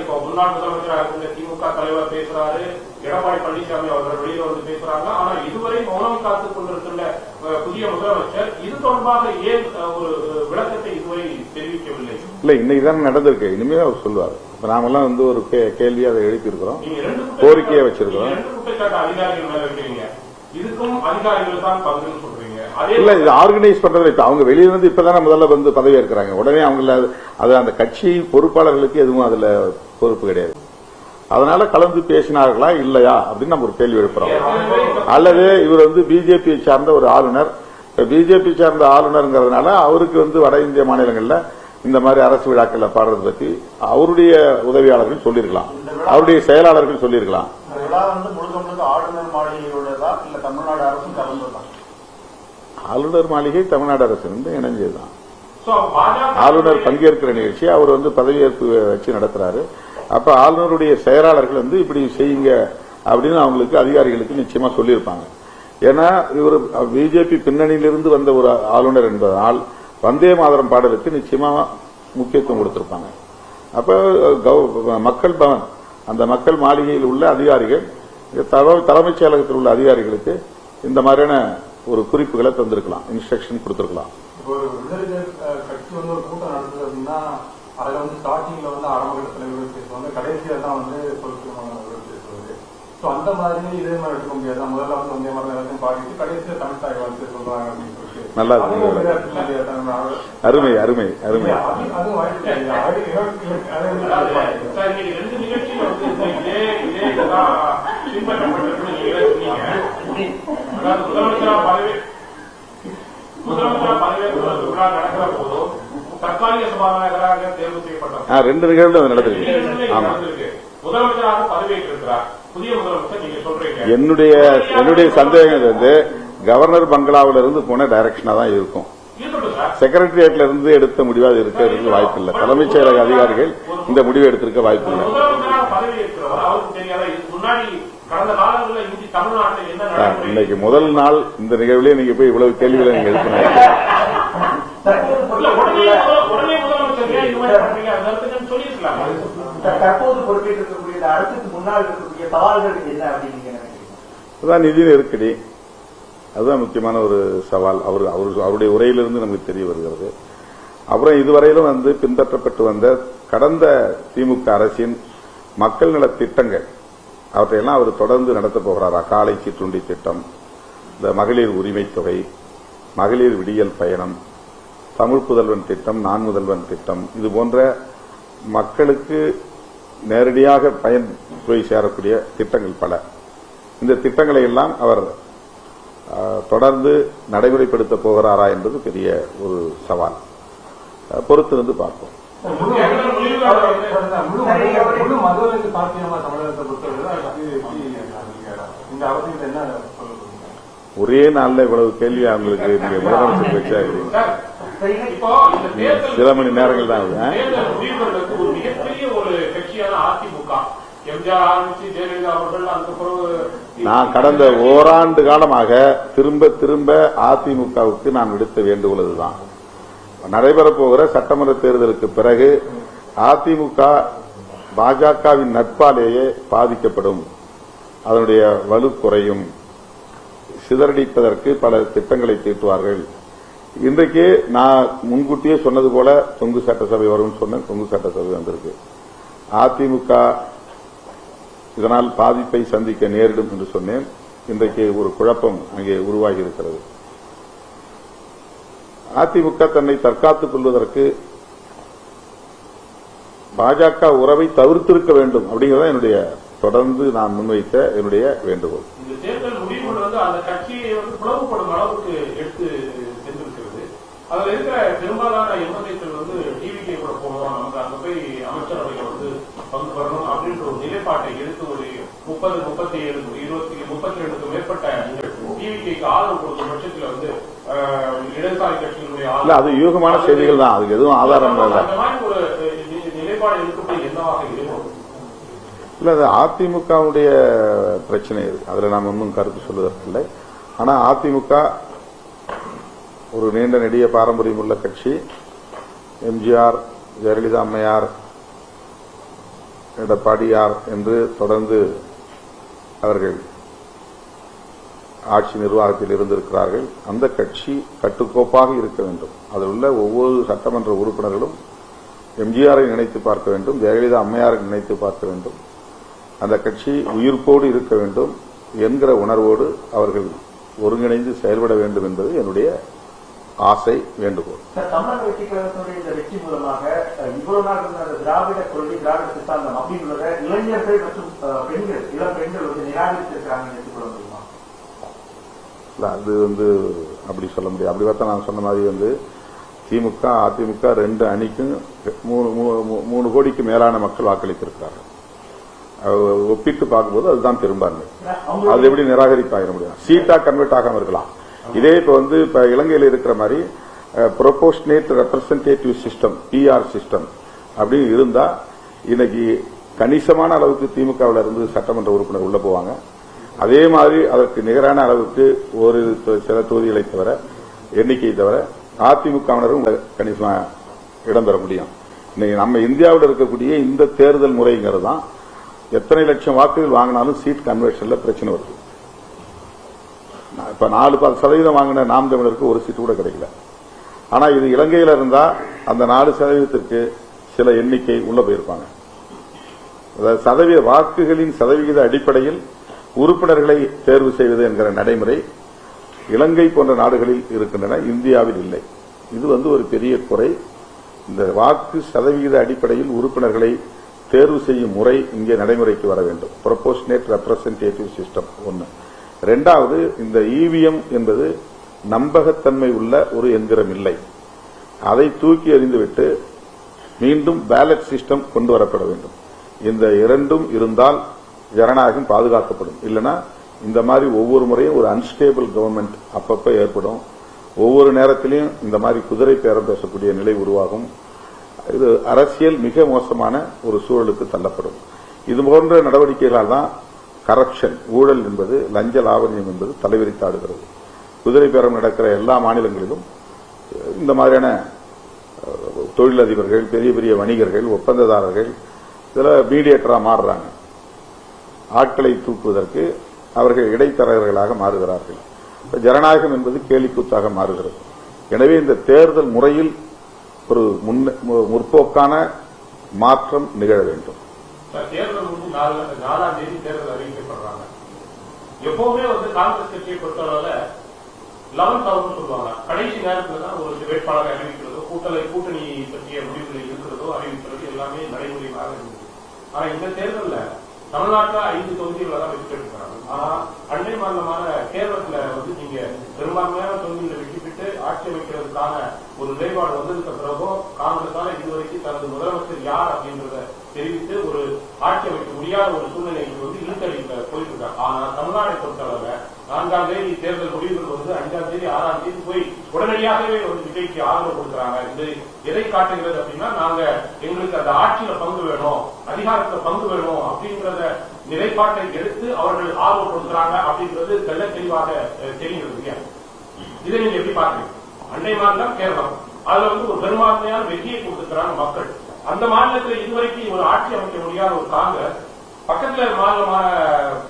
இப்போ முன்னாள் முதலமைச்சராக இருந்த திமுக தலைவர் பேசுறாரு, எடப்பாடி பழனிசாமி அவர்கள் வெளியில வந்து பேசுறாங்க. ஆனா இதுவரை மௌனம் காத்துக் கொண்டிருக்கின்ற புதிய முதலமைச்சர் இது தொடர்பாக ஏன் ஒரு விளக்கத்தை இதுவரை தெரிவிக்கவில்லை? இல்ல, இன்னைக்குதான் நடந்திருக்கு. இனிமே அவர் சொல்லுவார். நாமெல்லாம் வந்து ஒரு கேள்வியை அதை எழுப்பியிருக்கிறோம், கோரிக்கையை வச்சிருக்கிறோம். 2 குற்றச்சாட்டு அதிகாரிகள் மேல வைக்கிறீங்க, இதுக்கும் அதிகாரிகள் தான் பங்குன்னு சொல்றீங்க. இல்ல, இது ஆர்கனைஸ் பண்றது இப்ப அவங்க வெளியிலிருந்து இப்பதானே முதல்ல வந்து பதவி ஏற்கிறாங்க. உடனே அவங்கள அது அந்த கட்சி பொறுப்பாளர்களுக்கு எதுவும் அதுல பொறுப்பு கிடையாது. அதனால கலந்து பேசினார்களா இல்லையா அப்படின்னு நம்ம ஒரு கேள்வி எழுப்புறோம். அல்லது இவர் வந்து பிஜேபியை சார்ந்த ஒரு ஆளுநர், பிஜேபி சார்ந்த ஆளுநர்ங்கிறதுனால அவருக்கு வந்து வட இந்திய மாநிலங்கள்ல இந்த மாதிரி அரசு விழாக்கள்ல பாடுறது பத்தி அவருடைய உதவியாளர்கள் சொல்லியிருக்கலாம், அவருடைய செயலாளர்கள் சொல்லியிருக்கலாம். ஆளுநர் மாளிகையோடதா இல்ல தமிழ்நாடு அரசும் கலந்துதான்? ஆளுநர் மாளிகை தமிழ்நாடு அரசு இணைஞ்சதுதான். ஆளுநர் பங்கேற்கிற நிகழ்ச்சி அவர் வந்து பதவியேற்பு வச்சு நடத்துறாரு. அப்ப ஆளுநருடைய செயலாளர்கள் வந்து இப்படி செய்யுங்க அப்படின்னு அவங்களுக்கு அதிகாரிகளுக்கு நிச்சயமா சொல்லியிருப்பாங்க. ஏன்னா இவர் பிஜேபி பின்னணியிலிருந்து வந்த ஒரு ஆளுநர் என்பதனால் வந்தே மாதரம் பாடலுக்கு நிச்சயமா முக்கியத்துவம் கொடுத்திருப்பாங்க. அப்ப மக்கள் பவன், அந்த மக்கள் மாளிகையில் உள்ள அதிகாரிகள், தலைமைச் செயலகத்தில் உள்ள அதிகாரிகளுக்கு இந்த மாதிரியான ஒரு குறிப்புகளை தந்திருக்கலாம், இன்ஸ்ட்ரக்ஷன் கொடுத்திருக்கலாம். இப்போ ஒரு விடுதலை கட்சி வந்து ஒரு கூட்டம் நடத்துது அப்படின்னா அதுல வந்து ஸ்டார்டிங்ல வந்து ஆரம்ப தலைவர்கள் பேசுவாங்க, கடைசியா தான் வந்து பொருட்கள் பேசுவாரு. ஸோ அந்த மாதிரி இதே மாதிரி எடுக்க முடியாது. முதல்ல வந்து வந்தே மாதிரி எல்லாத்தையும் பாடிட்டு கடைசியா தமிழ் தாய் வாழ்த்து சொல்றாங்க அப்படின்னு சொல்லிட்டு நல்லா இருக்கு. அருமை அருமை அருமை. அதுவும் வாய்ப்பு முதலமைச்சரா பதவியேற்பு விழா நடக்கிற போதும் தற்காலிக சபாநாயகராக தேர்வு செய்யப்பட்டார். 2 நிகழ்வு நடந்திருக்கு. ஆமா, முதலமைச்சராக பதவியேற்றிருக்கிறார் புதிய முதலமைச்சர். நீங்க சொல்றீங்க என்னுடைய சந்தேகம் வந்து கவர்னர் பங்களாவில இருந்து போன டைரக்ஷனா தான் இருக்கும். செக்ரட்டரியேட்ல இருந்து எடுத்த முடிவா இருக்கிறதுக்கு வாய்ப்பு இல்லை. தலைமைச் செயலக அதிகாரிகள் இந்த முடிவை எடுத்திருக்க வாய்ப்பு இல்லை. முதலமைச்சராக பதவியேற்கிறவர் அவருக்கு தெரியாத முன்னாடி கடந்த காலங்களில் இந்தி தமிழ்நாட்டில் என்ன இன்னைக்கு முதல் நாள் இந்த நிகழ்வுலயே நீங்க போய் இவ்வளவு கேள்விகளை நீங்க எழுப்பினாங்க. உடனே முதலமைச்சர் இந்த மாதிரி பண்றீங்க அதற்கு சொல்லியிருக்கலாம். தற்போது பொறுப்பேற்கக்கூடிய அரசுக்கு முன்னால் இருக்கக்கூடிய சவால்கள் என்ன அப்படின்னு நீங்க நினைக்கிறீங்க? அதுதான் நிதி நெருக்கடி, அதுதான் முக்கியமான ஒரு சவால். அவருடைய உரையிலிருந்து நமக்கு தெரிய வருகிறது. அப்புறம் இதுவரையிலும் வந்து பின்பற்றப்பட்டு வந்த கடந்த திமுக அரசின் மக்கள் நல திட்டங்கள் அவற்றையெல்லாம் அவர் தொடர்ந்து நடத்தப் போகிறார். காலை சிற்றுண்டி திட்டம், இந்த மகளிர் உரிமை தொகை, மகளிர் விடியல் பயணம், தமிழ் புதல்வன் திட்டம், நான் முதல்வன் திட்டம், இது போன்ற மக்களுக்கு நேரடியாக பயன் போய் சேரக்கூடிய திட்டங்கள் பல. இந்த திட்டங்களை எல்லாம் அவர் தொடர்ந்து நடைமுறைப்படுத்த போகிறாரா என்பது பெரிய ஒரு சவால். பொறுத்திருந்து பார்ப்போம். முழு மதுவிலக்கு சாத்தியமா தமிழகத்தை பொறுத்தவரை இந்த அவசியத்தை என்ன ஒரே நாள்ல இவ்வளவு கேள்வி அவங்களுக்கு நீங்க முதலமைச்சர் வச்சா சில மணி நேரங்கள் தான் முடிவுகளுக்கு ஒரு மிகப்பெரிய ஒரு கட்சியான அதிமுக எம்ஜிஆர் ஆரம்பிச்சு ஜெயலலிதா அவர்கள் அதுக்கப்புறம் நான் கடந்த ஓராண்டு காலமாக திரும்ப திரும்ப அதிமுகவுக்கு நான் விடுத்த வேண்டுகோள் இதுதான். நடைபெறப்போகிற சட்டமன்ற தேர்தலுக்கு பிறகு அதிமுக பாஜகவின் நட்பாலேயே பாதிக்கப்படும், அதனுடைய வலு குறையும், சிதறடிப்பதற்கு பல திட்டங்களை தீட்டுவார்கள். இன்றைக்கு நான் முன்கூட்டியே சொன்னது போல தொங்கு சட்டசபை வரும் சொன்னேன். தொங்கு சட்டசபை வந்திருக்கு. அதிமுக இதனால் பாதிப்பை சந்திக்க நேரிடும் என்று சொன்னேன். இன்றைக்கு ஒரு குழப்பம் அங்கே உருவாகி இருக்கிறது. அதிமுக தன்னை தற்காத்துக் கொள்வதற்கு பாஜக உறவை தவிர்த்திருக்க வேண்டும் அப்படிங்கிறத என்னுடைய தொடர்ந்து நான் முன்வைத்த என்னுடைய வேண்டுகோள். இந்த தேர்தல் முடிவுகள் வந்து அந்த கட்சியை வந்து பிளவுபடும் அளவுக்கு எடுத்து சென்றிருக்கிறது. அதுல இருக்கிற பெரும்பாலான எம்எல்ஏக்கள் வந்து டிவிகே கூட போகணும், நமக்கு அங்க போய் அமைச்சரவைகள் வந்து பங்கு வரணும் அப்படின்ற ஒரு நிலைப்பாட்டை எடுத்து ஒரு 30, 37, 20, 32க்கு மேற்பட்ட டிவிகேக்கு ஆதரவு கொடுத்த பட்சத்தில் வந்து இடதுசாரி கட்சிகளுடைய அது யூகமான செய்திகள் தான், அதுக்கு எதுவும் ஆதாரம் இல்லை. அந்த மாதிரி ஒரு நிலைப்பாடு எடுக்கப்பட்டு என்னவாக இருக்கும்? இல்ல, அது அதிமுகவுடைய பிரச்சனை. அதுல நாம் ஒன்றும் கருத்து சொல்வதற்கில்லை. ஆனா அதிமுக ஒரு நீண்ட நெடிய பாரம்பரியம் உள்ள கட்சி. எம்ஜிஆர், ஜெயலலிதா அம்மையார், எடப்பாடியார் என்று தொடர்ந்து அவர்கள் ஆட்சி நிர்வாகத்தில் இருந்திருக்கிறார்கள். அந்த கட்சி கட்டுக்கோப்பாக இருக்க வேண்டும். அதில் உள்ள ஒவ்வொரு சட்டமன்ற உறுப்பினர்களும் எம்ஜிஆரை நினைத்து பார்க்க வேண்டும், ஜெயலலிதா அம்மையாரை நினைத்து பார்க்க வேண்டும். அந்த கட்சி உயிர்ப்போடு இருக்க வேண்டும் என்கிற உணர்வோடு அவர்கள் ஒருங்கிணைந்து செயல்பட வேண்டும் என்பது என்னுடைய ஆசை, வேண்டுகோள். தமிழக வெற்றி கழகத்தினுடைய இந்த வெற்றி மூலமாக இவ்வளவு நாள் இருந்த அந்த திராவிட கொள்கை, திராவிட சித்தாந்தம் அப்படின்றத இளைஞர்கள் மற்றும் பெண்கள், இளம் பெண்கள் வந்து நிராகரித்திருக்கிறாங்க எடுத்துக்கொள்ள முடியுமா? அது அப்படி சொல்ல முடியாது. அப்படி பார்த்தா நான் சொன்ன மாதிரி திமுக, அதிமுக 2 அணிக்கும் 3 கோடிக்கு மேலான மக்கள் வாக்களித்திருக்கிறார்கள். ஒப்பிட்டு பார்க்கும்போது அதுதான் பெரும்பான்மை. அது எப்படி நிராகரிப்பாயிர முடியும்? சீட்டா கன்வெர்ட் ஆகாம இருக்கலாம். இதே இப்ப இலங்கையில் இருக்கிற மாதிரி proportionate representative system, PR system அப்படி இருந்தா இன்னைக்கு கணிசமான அளவுக்கு திமுகவில் இருந்து சட்டமன்ற உறுப்பினர் உள்ள போவாங்க. அதே மாதிரி அதற்கு நிகரான அளவுக்கு ஒரு சில தொகுதிகளை தவிர, எண்ணிக்கையை தவிர அதிமுகவினரும் கணிசமா இடம்பெற முடியும். இன்னைக்கு நம்ம இந்தியாவில் இருக்கக்கூடிய இந்த தேர்தல் முறைங்கிறது தான் எத்தனை லட்சம் வாக்குகள் வாங்கினாலும் சீட் கன்வெர்ஷன்ல பிரச்சனை வருது. இப்ப 4% வாங்கின நாம் தமிழருக்கு ஒரு சீட்டு கூட கிடைக்கல. ஆனா இது இலங்கையில இருந்தா அந்த 4%க்கு சில எண்ணிக்கை உள்ள போயிருப்பாங்க. சதவீத வாக்குகளின் சதவிகித அடிப்படையில் உறுப்பினர்களை தேர்வு செய்வது என்கிற நடைமுறை இலங்கை போன்ற நாடுகளில் இருக்கின்றன, இந்தியாவில் இல்லை. இது ஒரு பெரிய குறை. இந்த வாக்கு சதவிகித அடிப்படையில் உறுப்பினர்களை தேர்வு செய்யும் முறை இங்கே நடைமுறைக்கு வர வேண்டும். ப்ரொபோர்ஷனேட் ரெப்ரசன்டேட்டிவ் சிஸ்டம் ஒன்று. 2வது, இந்த இவிஎம் என்பது நம்பகத்தன்மை உள்ள ஒரு எந்திரம் இல்லை. அதை தூக்கி எறிந்துவிட்டு மீண்டும் பேலட் சிஸ்டம் கொண்டு வரப்பட வேண்டும். இந்த 2ம் இருந்தால் ஜனநாயகம் பாதுகாக்கப்படும். இல்லைன்னா இந்த மாதிரி ஒவ்வொரு முறையும் ஒரு அன்ஸ்டேபிள் கவர்மெண்ட் அப்பப்ப ஏற்படும். ஒவ்வொரு நேரத்திலையும் இந்த மாதிரி குதிரை பேரம் பேசக்கூடிய நிலை உருவாகும். இது அரசியல் மிக மோசமான ஒரு சூழலுக்கு தள்ளப்படும். இது போன்ற நடவடிக்கைகளால் தான் கரப்ஷன், ஊழல் என்பது, லஞ்ச லாவண்யம் என்பது தலைவிரித்தாடுகிறது. குதிரை பேரம் நடக்கிற எல்லா மாநிலங்களிலும் இந்த மாதிரியான தொழிலதிபர்கள், பெரிய பெரிய வணிகர்கள், ஒப்பந்ததாரர்கள் இதில் மீடியேட்டரா மாறுறாங்க. ஆட்களை தூக்குவதற்கு அவர்கள் இடைத்தரகர்களாக மாறுகிறார்கள். ஜனநாயகம் என்பது கேலிக்கூத்தாக மாறுகிறது. எனவே இந்த தேர்தல் முறையில் ஒரு முற்போக்கான மாற்றம் நிகழ வேண்டும். தேர்தல் 4ஆம் தேதி தேர்தல் அறிவிக்கப்படுறாங்க. எப்பவுமே காங்கிரஸ் கட்சியை பொறுத்தளவுல 11th hour சொல்லுவாங்க. கடைசி நேரத்தில் தான் ஒரு வேட்பாளரை அறிவிக்கிறதோ, கூட்டணி பற்றிய முடிவுகளை இருக்கிறதோ அறிவிக்கிறது எல்லாமே நடைமுறையாக இருந்தது. ஆனா இந்த தேர்தலில் தமிழ்நாட்டில் 5 தொகுதிகளை தான் வெற்றி பெற்றிருக்கிறாங்க. ஆனா அண்டை மாநிலமான கேரளத்தில் நீங்க பெரும்பான்மையான தொகுதிகளை வெற்றி பெற்று ஆட்சி அமைக்கிறதுக்கான ஒரு நிலைப்பாடு வந்ததுக்கு பிறகு காங்கிரஸால இதுவரைக்கும் தனது முதலமைச்சர் யார் அப்படின்றத தெரிவித்து ஒரு ஆட்சி அமைக்க முடியாத ஒரு சூழ்நிலைக்கு இழுத்தடிக்க போயிட்டு இருக்காங்க. ஆனா தமிழ்நாட்டை பொறுத்தளவுல 4ஆம் தேதி தேர்தல் முடிவுகள் 5ஆம் தேதி 6ஆம் தேதி போய் உடனடியாகவே விஜய்க்கு ஆதரவு கொடுக்குறாங்க. இது எதை காட்டுகிறது அப்படின்னா, நாங்க எங்களுக்கு அந்த ஆட்சியில பங்கு வேணும், அதிகாரத்துல பங்கு வேணும் அப்படின்றத நிலைப்பாட்டை எடுத்து அவர்கள் ஆதரவு கொடுக்குறாங்க அப்படின்றது தெல்ல தெளிவாக தெரிகிறது. இதை நீங்க எப்படி பாக்குறீங்க? அண்டை மாநிலம் கேரளம், அதுல ஒரு பெரும்பான்மையான வெற்றியை கொடுத்துக்கிறாங்க மக்கள். அந்த மாநிலத்தில் இதுவரைக்கும் ஒரு ஆட்சி அமைக்க முடியாத ஒரு காங்கிரஸ் பக்கத்துல மாநிலமான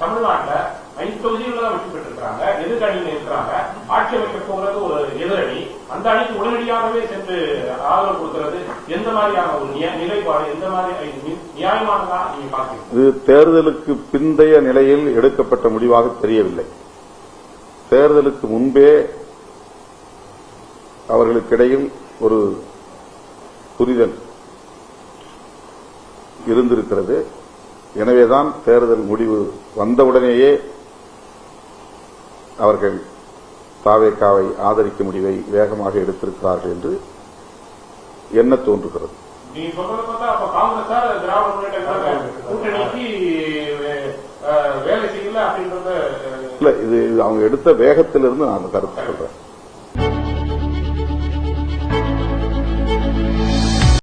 தமிழ்நாட்டில் 5 தொகுதிகள் தான் வெற்றி பெற்றிருக்கிறாங்க. எதிர்கணியில் இருக்கிறாங்க. ஆட்சி அமைக்க போகிறது ஒரு எதிரணி. அந்த அணிக்கு உடனடியாகவே சென்று ஆதரவு கொடுக்கிறது எந்த மாதிரியான ஒரு நிலைப்பாடு, எந்த மாதிரி நியாயமானதா நீங்க பாக்குறீங்க? இது தேர்தலுக்கு பிந்தைய நிலையில் எடுக்கப்பட்ட முடிவாக தெரியவில்லை. தேர்தலுக்கு முன்பே அவர்களுக்கிடையில் ஒரு புரிதல் இருந்திருக்கிறது. எனவேதான் தேர்தல் முடிவு வந்தவுடனேயே அவர்கள் தாவேகாவை ஆதரிக்கும் முடிவை வேகமாக எடுத்திருக்கிறார்கள் என்று எண்ண தோன்றுகிறது. நீங்க சொல்றத பார்த்தா அப்ப காங்கிரஸ் திராவிட முன்னேற்ற கழக கூட்டணிக்கு வேலை செய்யல அப்படின்றத இல்ல, இது அவங்க எடுத்த வேகத்திலிருந்து நான் கருத்து சொல்றேன்.